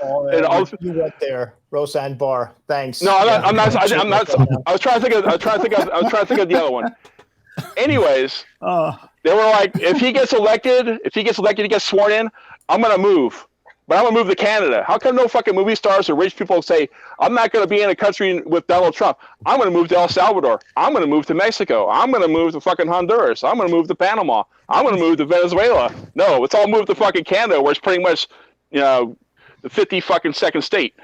you went there, Roseanne Barr. Thanks. No, I'm not. I was trying to think of the other one. Anyways, they were like, if he gets elected, he gets sworn in, I'm gonna move. but I'm gonna move to Canada. How come no fucking movie stars or rich people say, I'm not gonna be in a country with Donald Trump. I'm gonna move to El Salvador. I'm gonna move to Mexico. I'm gonna move to fucking Honduras. I'm gonna move to Panama. I'm gonna move to Venezuela. No, it's all moved to fucking Canada, where it's pretty much, the 50 fucking second state.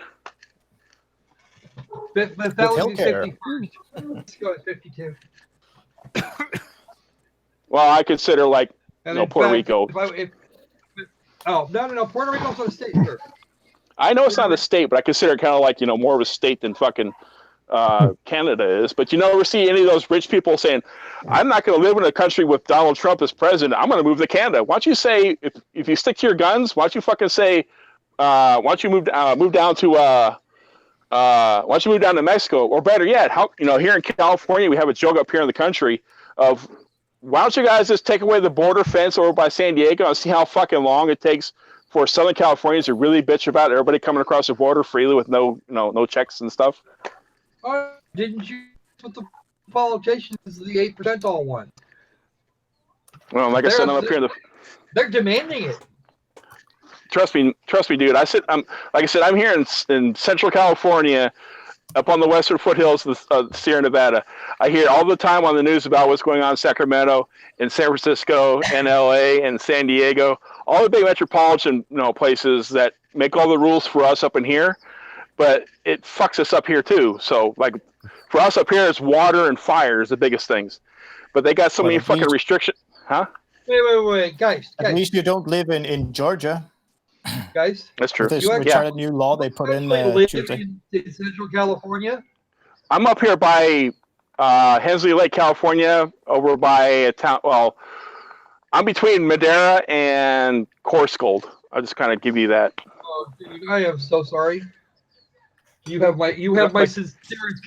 But that would be 51st. Let's go at 52. Well, I consider Puerto Rico. No. Puerto Rico's not a state, sir. I know it's not a state, but I consider it kind of like, more of a state than fucking Canada is. But you never see any of those rich people saying, I'm not going to live in a country with Donald Trump as president. I'm going to move to Canada. Why don't you say, if you stick to your guns, why don't you fucking say, why don't you move down to why don't you move down to Mexico? Or better yet, here in California, we have a joke up here in the country of, why don't you guys just take away the border fence over by San Diego and see how fucking long it takes for Southern Californians to really bitch about everybody coming across the border freely with no checks and stuff? Didn't you put the politicians the 8% all one? Well, like I said, I'm up here. They're demanding it. Trust me, dude. I'm here in Central California, up on the western foothills of Sierra Nevada. I hear all the time on the news about what's going on in Sacramento, in San Francisco, and LA, and San Diego, all the big metropolitan places that make all the rules for us up in here, but it fucks us up here too. So for us up here, it's water and fire is the biggest things, but they got so many fucking restrictions, huh? Wait, guys. At least you don't live in Georgia. Guys, that's true. This retarded new law they put in Tuesday. In Central California. I'm up here by Hensley Lake, California, over by a town. Well, I'm between Madera and Corscold. I'll just kind of give you that. Oh, dude, I am so sorry. You have my sincerest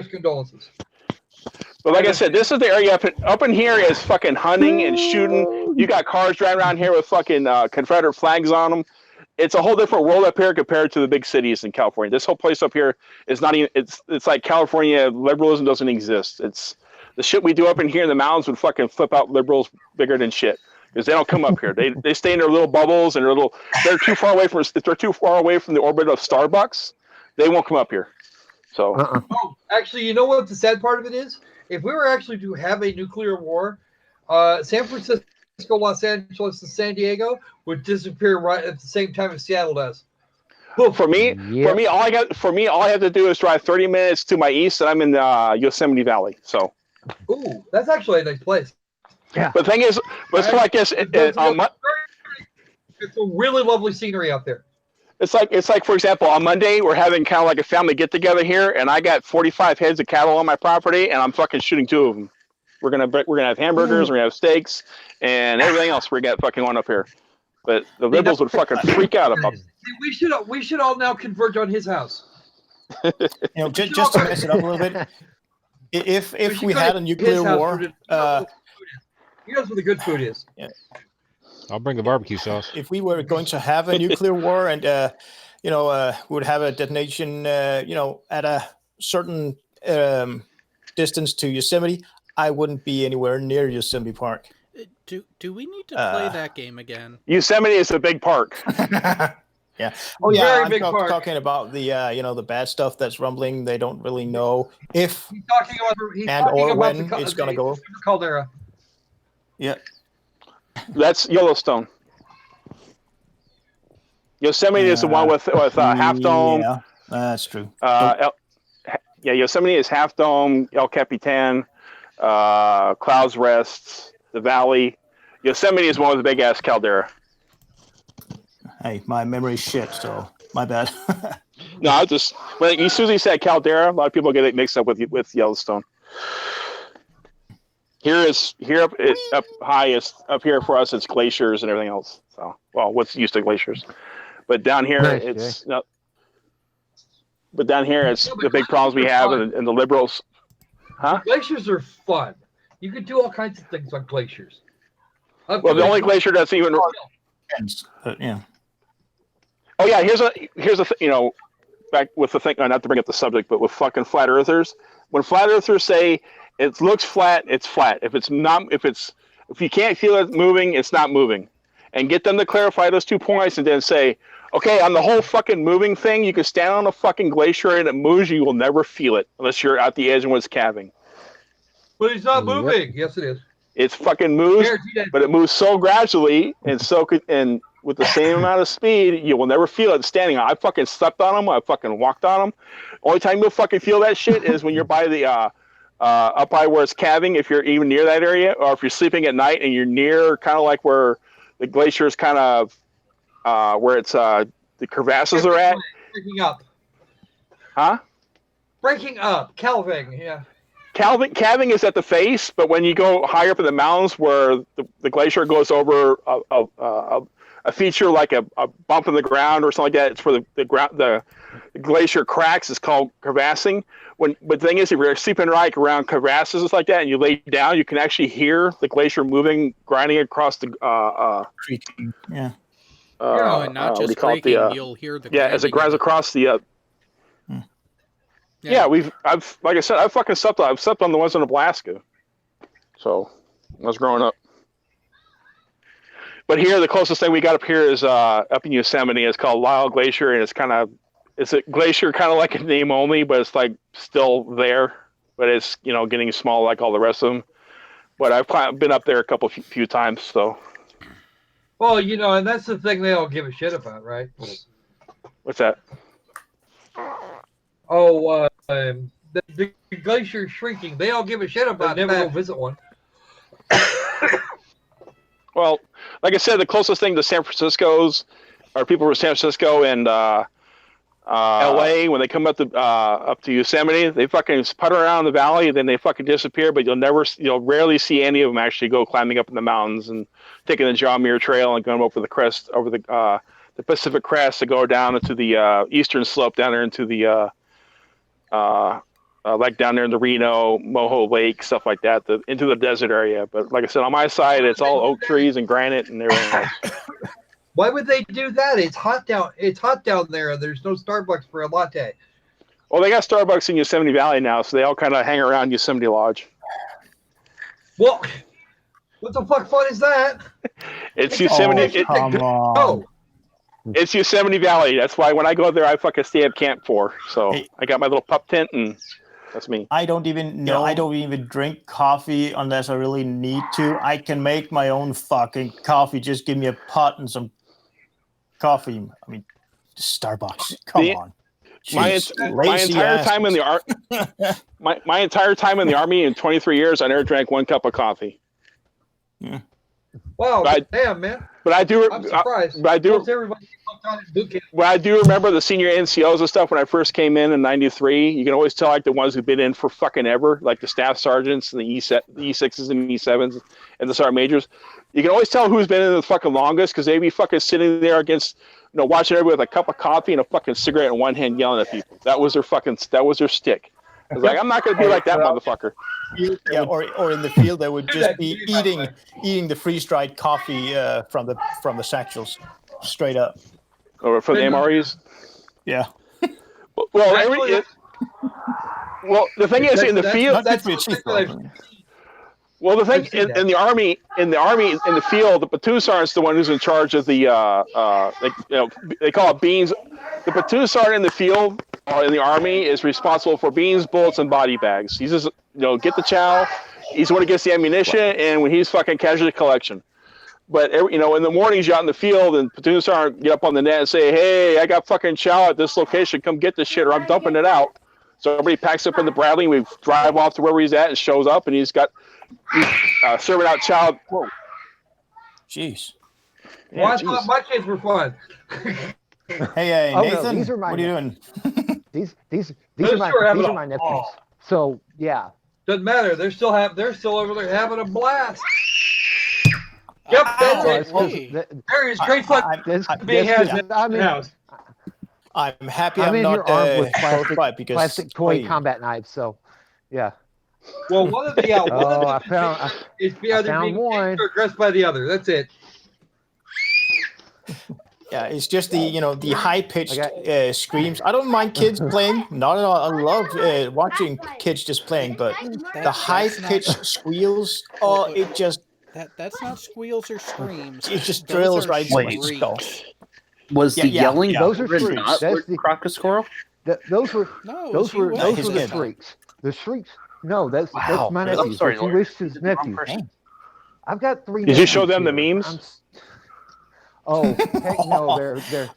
condolences. But like I said, this is the area up in here is fucking hunting and shooting. You got cars driving around here with fucking Confederate flags on them. It's a whole different world up here compared to the big cities in California. This whole place up here is not even. It's like California liberalism doesn't exist. It's the shit we do up in here in the mountains would fucking flip out liberals bigger than shit because they don't come up here. They stay in their little bubbles and they're too far away from. If they're too far away from the orbit of Starbucks, they won't come up here. So. Oh, actually, you know what the sad part of it is? If we were actually to have a nuclear war, San Francisco, Los Angeles, and San Diego would disappear right at the same time as Seattle does. For me, all I have to do is drive 30 minutes to my east, and I'm in Yosemite Valley. So, ooh, that's actually a nice place. Yeah. But the thing is, it's a really lovely scenery out there. It's like, for example, on Monday we're having kind of like a family get together here, and I got 45 heads of cattle on my property, and I'm fucking shooting 2 of them. We're gonna have hamburgers, we're gonna have steaks, and everything else we got fucking on up here. But the liberals would fucking freak out about. We should all now converge on his house. Just to mess it up a little bit. If we had a nuclear war, he knows where the good food is. Yeah. I'll bring the barbecue sauce. If we were going to have a nuclear war and, we would have a detonation, at a certain distance to Yosemite, I wouldn't be anywhere near Yosemite Park. Do we need to play that game again? Yosemite is a big park. Yeah. Oh, yeah. Very I'm talking about the, the bad stuff that's rumbling. They don't really know if he's talking about when it's going to go. Caldera. Yeah. That's Yellowstone. Yosemite is the one with Half Dome. Yeah, that's true. Yosemite is Half Dome, El Capitan, Clouds Rest, the Valley. Yosemite is one with the big ass caldera. Hey, my memory's shit, so my bad. No, when you Susie said caldera, a lot of people get it mixed up with Yellowstone. Here up highest up here for us. It's glaciers and everything else. So, what's used to glaciers, but down here it's not. But down here it's the big problems we have, and the liberals. Huh? Glaciers are fun. You can do all kinds of things on glaciers. The only glacier that's even. Yeah. Oh yeah, here's a back with the thing. Not to bring up the subject, but with fucking flat earthers. When flat earthers say it looks flat, it's flat. If you can't feel it moving, it's not moving. and get them to clarify those 2 points, and then say, okay, on the whole fucking moving thing, you can stand on a fucking glacier and it moves, you will never feel it unless you're at the edge and when it's calving. But it's not moving. Yes, it is. It's fucking moves, but it moves so gradually and with the same amount of speed, you will never feel it standing on. I fucking slept on them. I fucking walked on them. Only time you'll fucking feel that shit is when you're by the up by where it's calving, if you're even near that area, or if you're sleeping at night and you're near kind of like where the glacier is kind of where it's the crevasses are at. Breaking up. Huh? Breaking up. Calving. Yeah. Calving is at the face, but when you go higher up in the mountains where the glacier goes over a feature like a bump in the ground or something like that, it's where the glacier cracks. It's called crevassing. But the thing is, if you're sleeping right around crevasses like that and you lay down, you can actually hear the glacier moving, grinding across the creaking. Yeah. And not just creaking, you'll hear the as it grinds across the. Yeah, I've like I said, I've slept on the ones in Nebraska. So I was growing up. But here, the closest thing we got up here is up in Yosemite. It's called Lyle Glacier, and it's a glacier kind of like a name only, but it's like still there. But it's getting small like all the rest of them. But I've been up there a few times. So. Well, and that's the thing they don't give a shit about, right? What's that? Oh, the glacier shrinking. They all give a shit about it. Never go visit one. Well, like I said, the closest thing to San Francisco's are people from San Francisco and LA. When they come up to Yosemite, they fucking putter around the valley, and then they fucking disappear. But you'll rarely see any of them actually go climbing up in the mountains and taking the John Muir Trail and going over the crest, over the Pacific Crest to go down into the eastern slope down there into the like down there in the Reno, Moho Lake, stuff like that, into the desert area. But like I said, on my side, it's all oak trees and granite and everything else. Why would they do that? It's hot down there. There's no Starbucks for a latte. Well, they got Starbucks in Yosemite Valley now, so they all kind of hang around Yosemite Lodge. Well, what the fuck fun is that? It's Yosemite. Come on. It's Yosemite Valley. That's why when I go there, I fucking stay at Camp 4. So I got my little pup tent, and that's me. I don't even drink coffee unless I really need to. I can make my own fucking coffee. Just give me a pot and some coffee. I mean, Starbucks. Come on. My entire time in the my entire time in the Army in 23 years, I never drank one cup of coffee. Yeah. Wow, damn, man. But I do. I'm surprised. But I do remember the senior NCOs and stuff when I first came in '93. You can always tell like the ones who've been in for fucking ever, like the staff sergeants and the E6s and E7s and the sergeant majors. You can always tell who's been in the fucking longest because they'd be fucking sitting there against, watching everybody with a cup of coffee and a fucking cigarette in one hand, yelling at people. That was their stick. I was like, I'm not going to be like that motherfucker. Yeah, or in the field, they would just be eating the freeze-dried coffee from the satchels, straight up. Or from the MREs? Yeah. Well, the thing is, in the field, well, the thing in the army, in the field, the platoon sergeant's the one who's in charge of the, they call it beans. The platoon sergeant in the field in the army is responsible for beans, bullets, and body bags. He's just, get the chow. He's the one who gets the ammunition, and when he's fucking casualty collection. But in the mornings you're out in the field, and platoon sergeant get up on the net and say, "Hey, I got fucking chow at this location. Come get this shit, or I'm dumping it out." So everybody packs up in the Bradley. We drive off to wherever he's at, and shows up, and he's serving out chow. Whoa. Jeez. Well, I thought my kids were fun. Hey, Nathan, these are my what are you doing? These are my nephews. So yeah, doesn't matter. They're still over there having a blast. Yep, that's it. There is great fun being had in the house. I'm happy I'm in not here armed with plastic toy wait. combat knives. So yeah. Well, one of the is either being or aggressed by the other. That's it. Yeah, it's just the high-pitched screams. I don't mind kids playing, not at all. I love watching kids just playing, but the high-pitched squeals, it just That's not squeals or screams. It just Those drills are right into my Wait. skull. Was the yelling Those are children shrieks. not That's with the Croc a Squirrel? those were No, it those was were you, those his were the kid. shrieks. The shrieks. No, that's Wow. my I'm nephew. sorry, But you Lord. wished his Did the wrong nephew. person. I've got 3 Did you show nephews them the here. memes? Oh, heck no, they're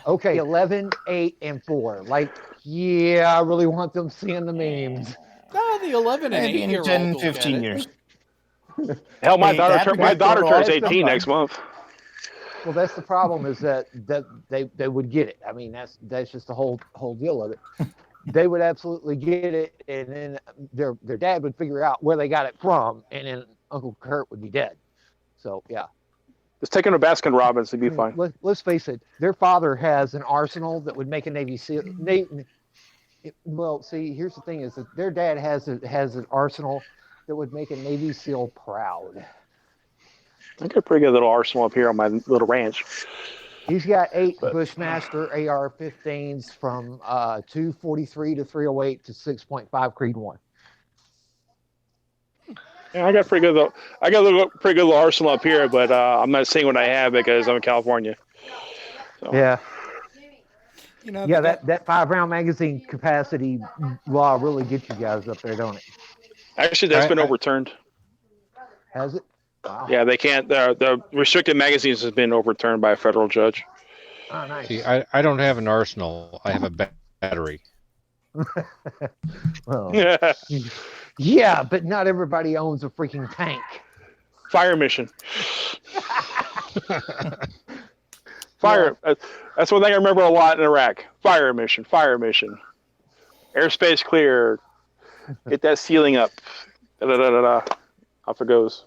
okay. 11, 8, and 4. Like, yeah, I really want them seeing the memes. No, the 11 and Maybe in 8-year-old 10, will get 15 it. years. Hell, my Hey, daughter Dad, my daughter turns that's 18 the- next month. Well, that's the problem is that they would get it. I mean, that's just the whole deal of it. They would absolutely get it, and then their dad would figure out where they got it from, and then Uncle Kurt would be dead. So yeah. Just taking a Baskin Robbins to be fine. Let's face it. Their father has an arsenal that would make a Navy SEAL. Well, see, here's the thing: is that their dad has an arsenal that would make a Navy SEAL proud. I got a pretty good little arsenal up here on my little ranch. He's got 8 Bushmaster AR-15s from 243 to 308 to 6.5 Creed 1. Yeah, I got a pretty good little arsenal up here, but I'm not saying what I have because I'm in California. So. Yeah. You know, Yeah, that 5-round magazine capacity law really gets you guys up there, don't it? Actually, that's been overturned. Has it? Wow. Yeah, they can't. The restricted magazines has been overturned by a federal judge. Oh, nice. See, I don't have an arsenal. I have a battery. Well, yeah, but not everybody owns a freaking tank. Fire mission. Fire. Yeah. That's one thing I remember a lot in Iraq. Fire mission. Fire mission. Airspace clear. Get that ceiling up. Da-da-da-da-da. Off it goes.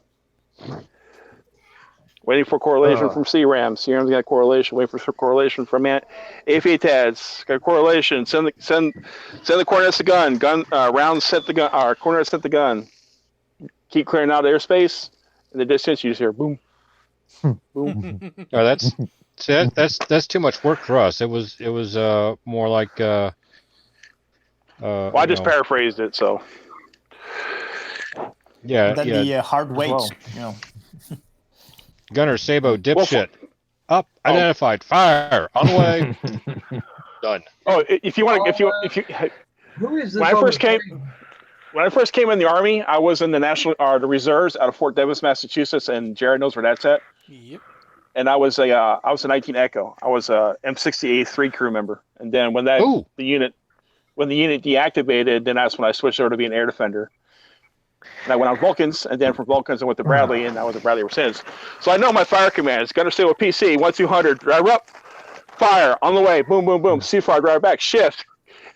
Waiting for correlation from CRAM. CRAM's got correlation. Waiting for correlation from AFATADs. Got correlation. Send the coordinates to gun. Rounds set the gun. Coordinates set the gun. Keep clearing out airspace. In the distance, you just hear boom, boom. No, that's too much work for us. It was more like. Well, I just paraphrased it, so. Yeah, Then yeah. the hard weights, Well. you know. Gunner Sabo dipshit. Up, identified, fire, on the way. Done. Oh, if you want to, if you. Who is this? When I first came in the Army, I was in the the reserves out of Fort Davis, Massachusetts, and Jared knows where that's at. Yep. And I was a 19 Echo. I was a M60A3 crew member. And then when the unit deactivated, then that's when I switched over to be an air defender. And I went on Vulcans, and then from Vulcans I went to Bradley, and I was at Bradley ever since. So I know my fire commands. Gunner stay with PC 1-200, drive up, fire on the way, boom, boom, boom. C-fire, drive back, shift.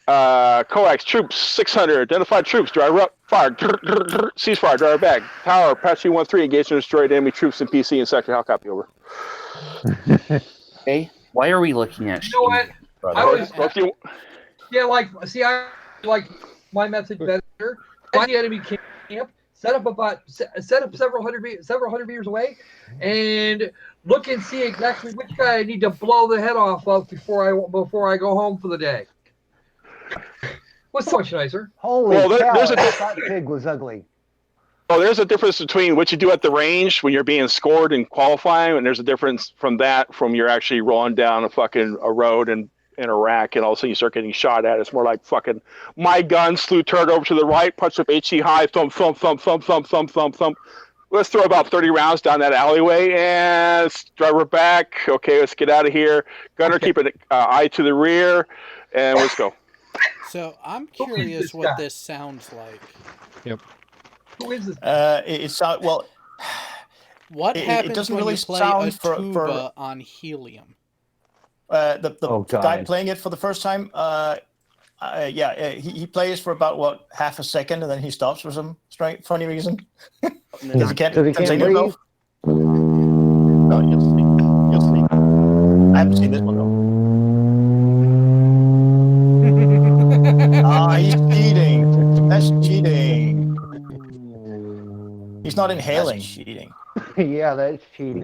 Coax troops 600, identified troops, drive up, fire, ceasefire, drive back. Power, Apache 1-3, engaged and destroyed enemy troops in PC and sector. How copy over? Hey, why are we looking at? You know what? Brother? I was, Well, if you, yeah, I like my method better. Find the enemy camp, set up several hundred meters away, and look and see exactly which guy I need to blow the head off of before I go home for the day. What's so much nicer? Holy Well, cow! there's a- That pig was ugly. Oh, there's a difference between what you do at the range when you're being scored and qualifying, and there's a difference from you're actually rolling down a road in Iraq, and all of a sudden you start getting shot at. It's more like fucking my gun slew turret over to the right, punch up HE high, thump, thump, thump, thump, thump, thump, thump, thump. Let's throw about 30 rounds down that alleyway and drive her back. Okay, let's get out of here. Gunner, keep an eye to the rear, and let's go. So I'm curious what this sounds like. Yep. Who is this? It's well. What happens it doesn't when really you play sound a tuba on helium? The guy playing it for the first time, he plays for about half a second and then he stops for some funny reason. Because he can't contain himself. No, you'll see. I haven't seen this one though. He's cheating. That's cheating. He's not inhaling. That's cheating. Yeah, that's cheating.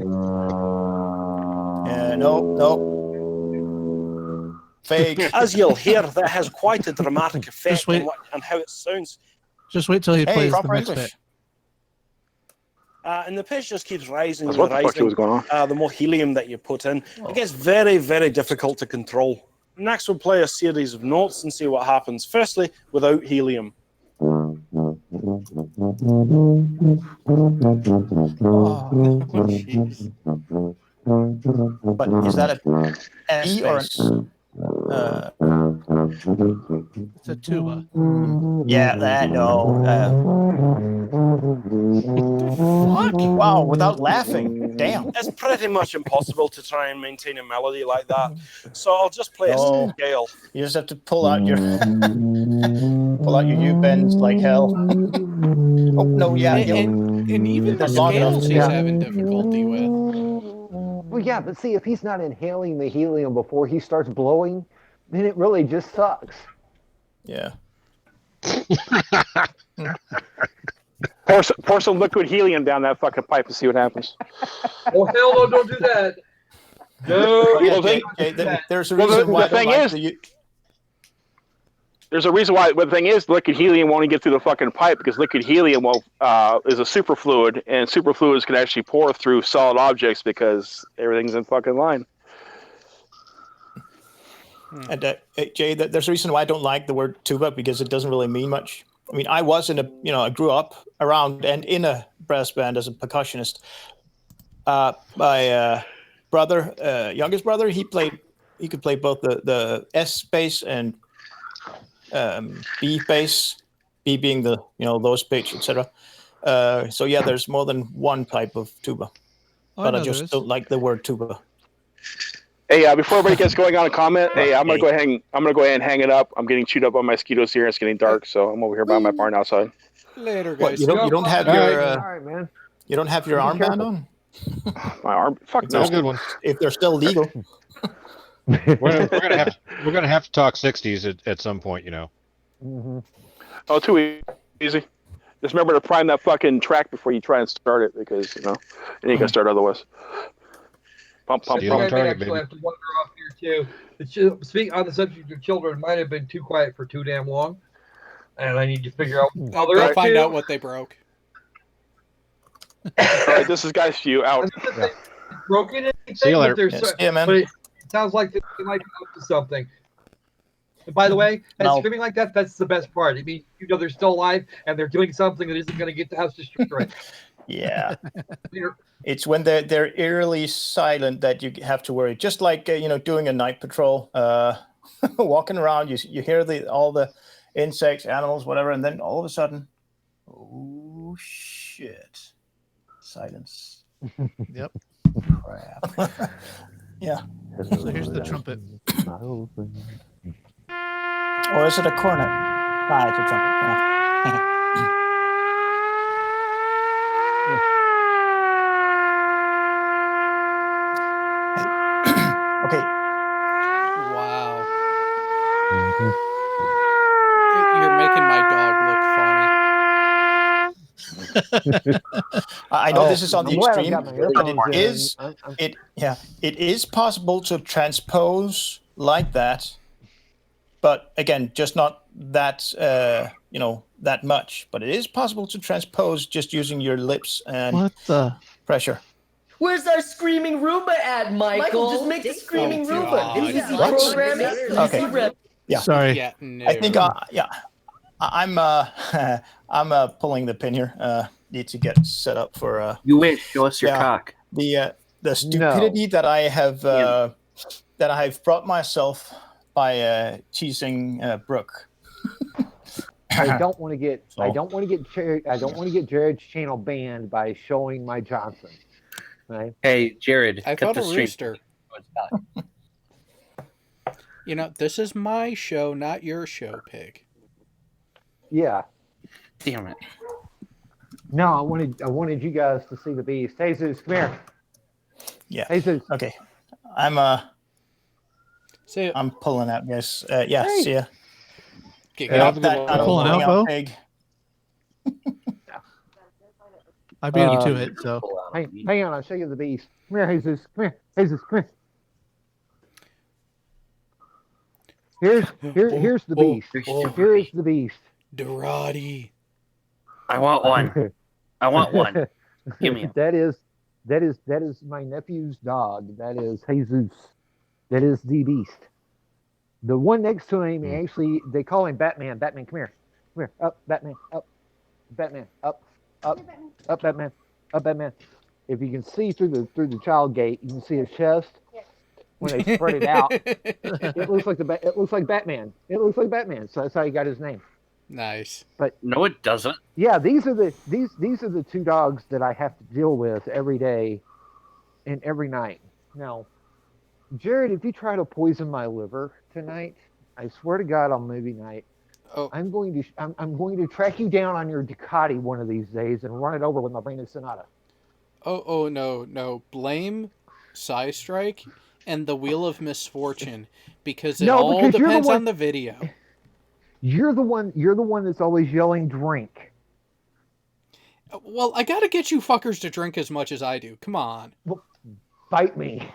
Yeah, no. Fake. As you'll hear, that has quite a dramatic effect on how it sounds. Just wait till he plays the proper next English. bit. And the pitch just keeps rising That's and what the fuck rising. was going on. The more helium that you put in, it gets very, very difficult to control. Next, we'll play a series of notes and see what happens. Firstly, without helium. Jeez. But is that a E or an It's a tuba. yeah, that no. Wow, without laughing. Damn. It's pretty much impossible to try and maintain a melody like that. So I'll just play a No. scale. You just have to pull out your U bends like hell. Oh no, yeah, And even the That's long enough. scales he's having difficulty with. Well, yeah, but see, if he's not inhaling the helium before he starts blowing, then it really just sucks. Yeah. Pour some liquid helium down that fucking pipe and see what happens. Oh hell no! Don't do that. No. Well, There's a reason why I don't like there's a reason why. But the thing is, liquid helium won't get through the fucking pipe because liquid helium is a superfluid, and superfluids can actually pour through solid objects because everything's in fucking line. And Jay, there's a reason why I don't like the word tuba because it doesn't really mean much. I mean, I I grew up around and in a brass band as a percussionist. My brother, youngest brother, he could play both the S bass and B bass, B being the lowest pitch, etc. So yeah, there's more than one type of tuba, but I just don't like the word tuba. Hey, before everybody gets going on a comment, hey, I'm gonna go ahead and hang it up. I'm getting chewed up on mosquitoes here. It's getting dark, so I'm over here by my barn outside. Later, What, guys. you don't have your All right, man. you don't have your armband on? My arm, fuck That was a no. good one. If they're still legal. We're gonna have to talk 60s at some point, Mm-hmm. Oh, too easy. Just remember to prime that fucking track before you try and start it, because then you can start otherwise. Pump, pump, Steal on pump. target, actually baby. have to wander off here too. Speaking on the subject of children, might have been too quiet for too damn long, and I need to figure out how they're They'll up find to. out what they broke. All right, this is guys to you out. Broken anything, See you later. but there's Yes. Yeah, man. but it sounds like they might be up to something. And by the way, No. screaming like that's the best part. I mean, they're still alive and they're doing something that isn't going to get the house destroyed. Yeah. It's when they're eerily silent that you have to worry. Just like doing a night patrol, walking around, you hear all the insects, animals, whatever, and then all of a sudden, oh shit, silence. Yep. Crap. Yeah. So here's the trumpet. Or is it a cornet? Ah, it's a trumpet. Okay. Wow. You're making my dog look funny. I know this is on the I'm glad I've extreme, got my but earphones it is possible to transpose like that, but again, just not that that much. But it is possible to transpose just using your lips and What the? pressure. Where's our screaming Roomba at, Michael? Just make the screaming Roomba. God. It's easy What? programming. Okay. Easy rep. Yeah. Sorry. Yeah, no. I think I'm pulling the pin here. Need to get set up for You wish. Show us your yeah. cock. the stupidity that I have brought myself by teasing Brooke. I don't want to get Jared's channel banned by showing my Johnson. Right? Hey, Jared, I cut thought the a stream. rooster. This is my show, not your show, pig. Yeah. Damn it. No, I wanted you guys to see the beast. Jesus, come here. Yeah. Jesus. Okay. I'm pulling out, guys. Yeah. Hey. See ya. Okay, Not that kind of Pulling out, Bo? pig. I beat him to it, so. Hang on, I'll show you the beast. Come here, Jesus. Come here. Jesus, come here. Here's the beast. Here is the beast. Dorati. I want one. I want one. Give me him. That is my nephew's dog. That is Jesus. That is the beast. The one next to him, actually, they call him Batman. Batman, come here. Come here. Up, Batman. Up. Batman. Up. Up. Up, Batman. Up, Batman. If you can see through the child gate, you can see his chest. When they spread it out, it looks like Batman. It looks like Batman. So that's how he got his name. Nice. But No, it doesn't. yeah, these are the two dogs that I have to deal with every day and every night. Now, Jared, if you try to poison my liver tonight, I swear to God, on movie night, I'm going to track you down on your Ducati one of these days and run it over with my Brina Sonata. Oh no! Blame Psystrike and the Wheel of Misfortune because it all depends on the video. You're the one that's always yelling drink. Well, I gotta get you fuckers to drink as much as I do. Come on. Well, bite me.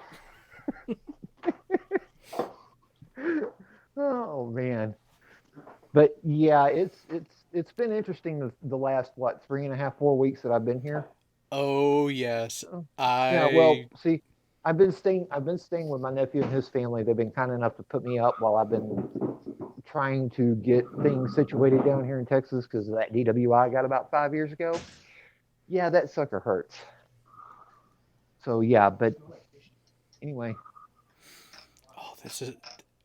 Oh man. But yeah, it's been interesting the last 3.5, 4 weeks that I've been here. Oh yes. Yeah, well, see, I've been staying with my nephew and his family. They've been kind enough to put me up while I've been trying to get things situated down here in Texas because of that DWI I got about 5 years ago. Yeah, that sucker hurts. So yeah, but anyway. Oh, this is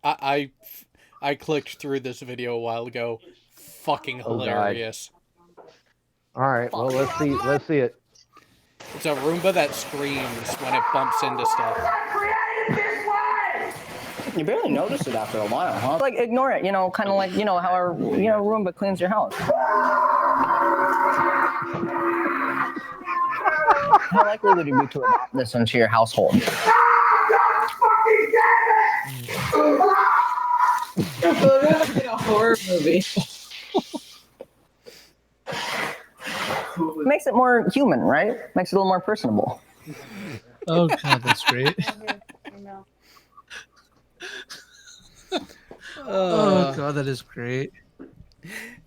I clicked through this video a while ago. Fucking hilarious. All right, well let's see it. It's a Roomba that screams when it bumps into stuff. You barely notice it after a while, huh? Like, ignore it, kind of like, how our, Roomba cleans your house. How likely would you be to adopt this into your household? It's like a horror movie. Makes it more human, right? Makes it a little more personable. Oh God, that's great. Oh God, that is great.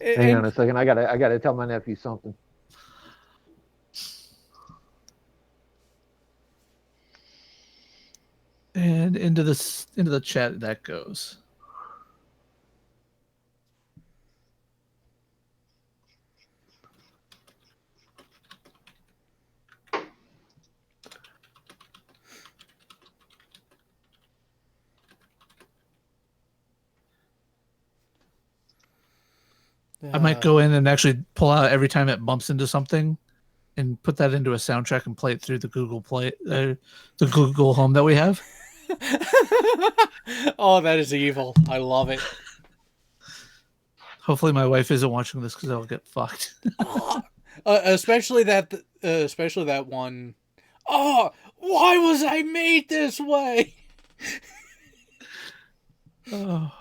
Hang on a second. I gotta tell my nephew something. And into the chat that goes. I might go in and actually pull out every time it bumps into something and put that into a soundtrack and play it through the Google Play, the Google Home that we have. Oh, that is evil. I love it. Hopefully my wife isn't watching this because I'll get fucked. Especially that one. Oh, why was I made this way? Oh.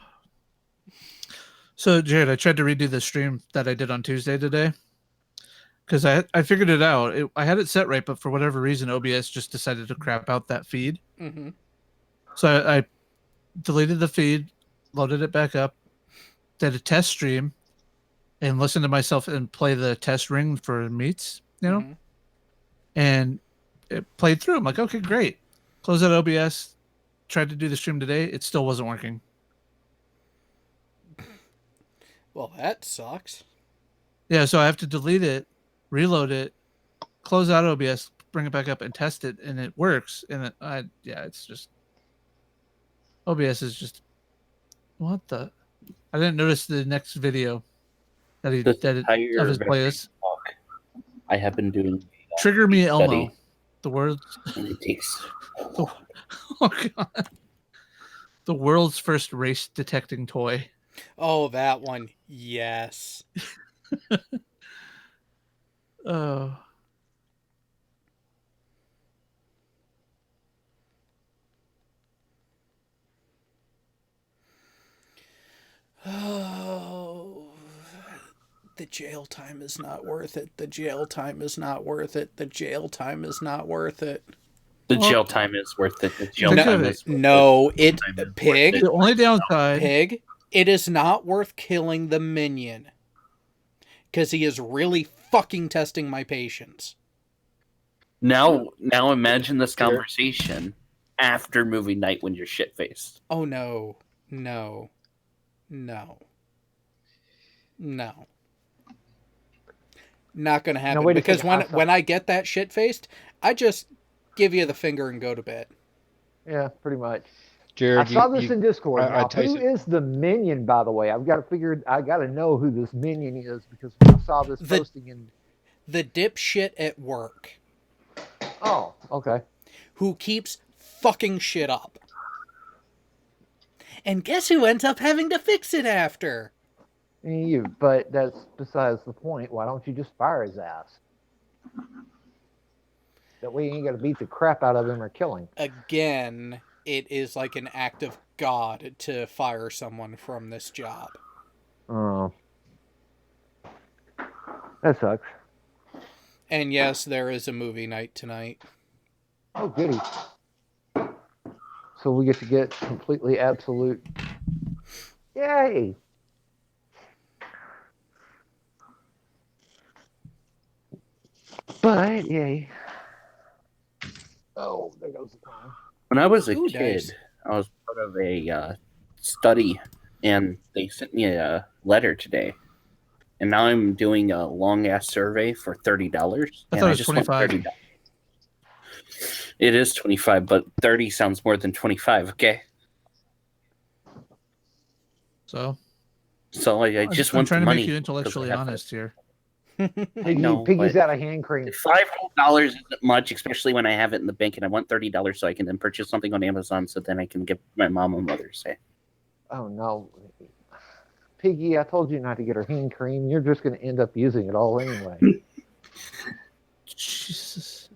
So, Jared, I tried to redo the stream that I did on Tuesday today because I figured it out. I had it set right, but for whatever reason, OBS just decided to crap out that feed. Mm-hmm. So I deleted the feed, loaded it back up, did a test stream, and listened to myself and play the test ring for meats, Mm-hmm. And it played through. I'm like, okay, great. Close out OBS, tried to do the stream today. It still wasn't working. Well, that sucks. Yeah, so I have to delete it, reload it, close out OBS, bring it back up, and test it, and it works. And it's just OBS is just what the. I didn't notice the next video that he did of his playlist. I have been doing Trigger Me Elmo, the world's and it takes. Oh God, the world's first race detecting toy. Oh, that one. Yes. Oh. Oh. The jail time is not worth it. The jail time is not worth it. The jail time is not worth it. The jail time is worth it. The jail time is worth it. Pig. The only downside. Pig. It is not worth killing the minion. Because he is really fucking testing my patience. Now imagine this conversation after movie night when you're shit faced. Oh no. Not gonna happen. wait a Because second, when I get that shit faced, I just give you the finger and go to bed. Yeah, pretty much. Jared, I saw this in Discord. I Now, taste who it. is the minion, by the way? I got to know who this minion is because I saw this posting in. The dipshit at work. Oh, okay. Who keeps fucking shit up. And guess who ends up having to fix it after? You, but that's besides the point. Why don't you just fire his ass? That way you ain't got to beat the crap out of him or kill him. Again, it is like an act of God to fire someone from this job. Oh. That sucks. And yes, there is a movie night tonight. Oh, goody. So we get to get completely absolute. Yay! But, yay. Oh, there goes the time. When I was a Ooh, kid, nice. I was part of a study, and they sent me a letter today. And now I'm doing a long ass survey for $30. I thought it was 25. It is 25, but 30 sounds more than 25. Okay, So I just I'm want the trying to money. make you intellectually honest here. Piggy's out of hand cream. $5 isn't much, especially when I have it in the bank, and I want $30 so I can then purchase something on Amazon, so then I can give my mom and Mother's Day. Oh no, Piggy! I told you not to get her hand cream. You're just going to end up using it all anyway. Jesus.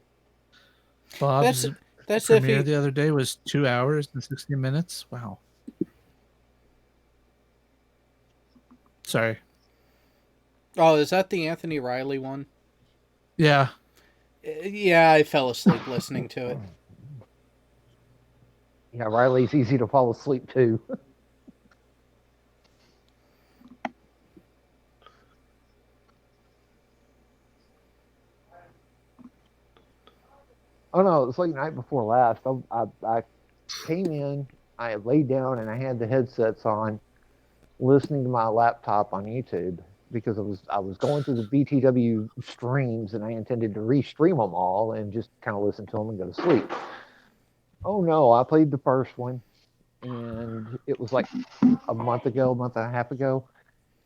Bob's That's premiere if the other day was 2 hours and 60 minutes. Wow. Sorry. Oh, is that the Anthony Riley one? Yeah. Yeah, I fell asleep listening to it. Yeah, Riley's easy to fall asleep too. Oh no, it was like night before last. I came in, I laid down, and I had the headsets on, listening to my laptop on YouTube because I was going through the BTW streams, and I intended to restream them all and just kind of listen to them and go to sleep. Oh no, I played the first one, and it was like a month and a half ago,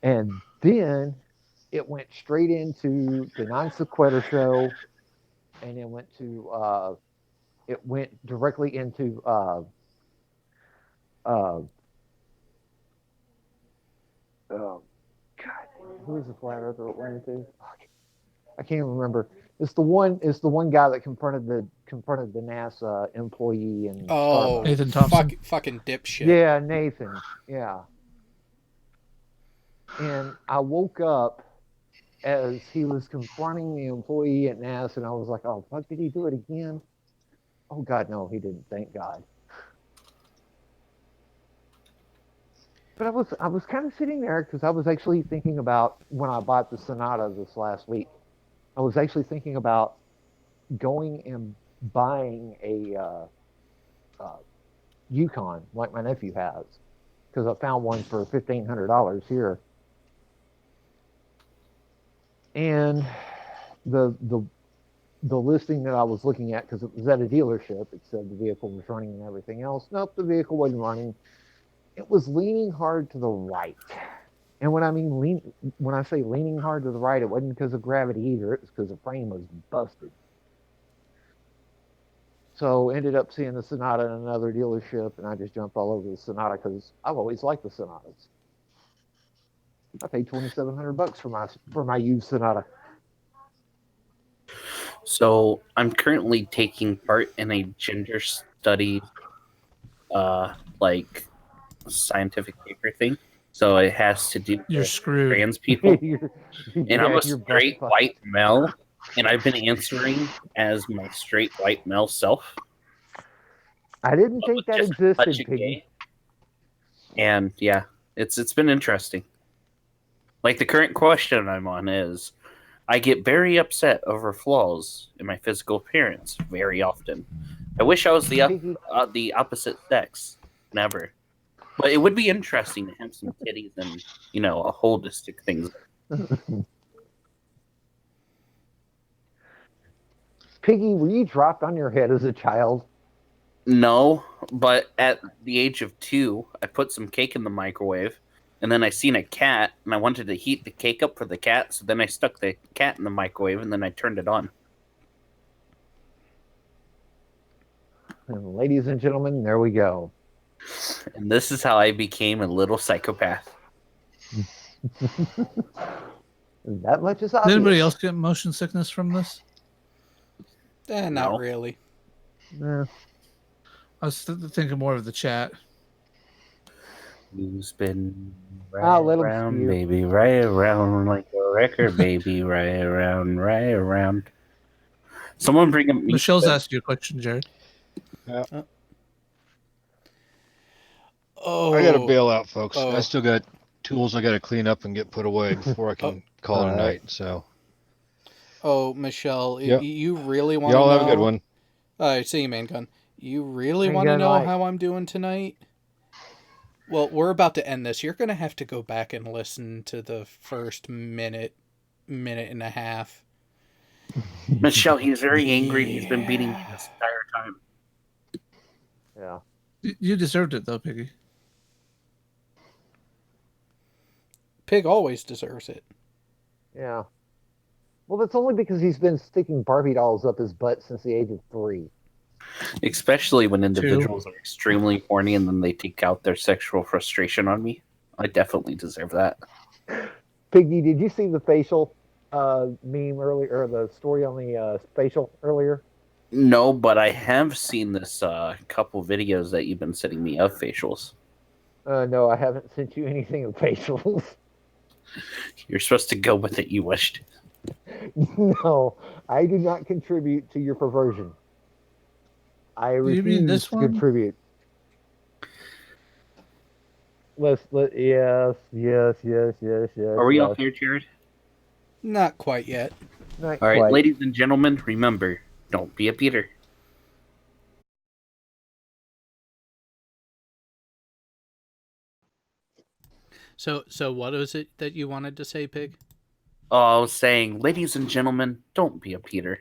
and then it went straight into the NonSeq Show. And it went directly into oh God, who is the flat earther it went into? I can't even remember. It's the one guy that confronted the NASA employee and Nathan Thompson. Fucking dipshit. Yeah, Nathan. Yeah. And I woke up as he was confronting the employee at NASA, and I was like, oh, fuck, did he do it again? Oh, God, no, he didn't. Thank God. But I was kind of sitting there because I was actually thinking about when I bought the Sonata this last week. I was actually thinking about going and buying a Yukon like my nephew has because I found one for $1,500 here. And the listing that I was looking at, because it was at a dealership, it said the vehicle was running and everything else. Nope, the vehicle wasn't running. It was leaning hard to the right. And when I say leaning hard to the right, it wasn't because of gravity either. It was because the frame was busted. So ended up seeing the Sonata in another dealership, and I just jumped all over the Sonata because I've always liked the Sonatas. I paid $2,700 for my used Sonata. So I'm currently taking part in a gender study, like scientific paper thing. So it has to do You're with screwed. trans people. And I'm a you're straight white male, and I've been answering as my straight white male self. I didn't think that Just existed, touch it Piggy. gay. And yeah, it's been interesting. Like the current question I'm on is, I get very upset over flaws in my physical appearance very often. I wish I was the opposite sex. Never. But it would be interesting to have some titties and, a holistic things. Piggy, were you dropped on your head as a child? No, but at the age of 2, I put some cake in the microwave, and then I seen a cat, and I wanted to heat the cake up for the cat, so then I stuck the cat in the microwave, and then I turned it on. And ladies and gentlemen, there we go. And this is how I became a little psychopath. That much is Did obvious. anybody else get motion sickness from this? Not really. Yeah. I was thinking more of the chat. You spin Let 'em around, spew. baby, right around like a record, baby, right around. Someone bring up Michelle's asked you a question, Jared. Yeah. Oh, I got to bail out, folks. Oh. I still got tools I got to clean up and get put away before I can call it a night. So. Oh, Michelle, Yep. you really want to know? Y'all have a good one. All right, see you, man gun. You really Hey, want to good know night. how I'm doing tonight? Well, we're about to end this. You're going to have to go back and listen to the first minute and a half. Michelle, he's very angry. He's been beating me this entire time. Yeah. You deserved it, though, Piggy. Pig always deserves it. Yeah. Well, that's only because he's been sticking Barbie dolls up his butt since the age of 3. Especially when individuals are extremely horny and then they take out their sexual frustration on me. I definitely deserve that. Piggy, did you see the facial meme earlier, or the story on the facial earlier? No, but I have seen this couple videos that you've been sending me of facials. No, I haven't sent you anything of facials. You're supposed to go with it, you wished. No, I do not contribute to your perversion. I You mean refuse this to one? contribute. Yes. Are we all here, Jared? Not quite yet. Not All right, quite. ladies and gentlemen, remember, don't be a Peter. So what was it that you wanted to say, Pig? Oh, I was saying, ladies and gentlemen, don't be a Peter.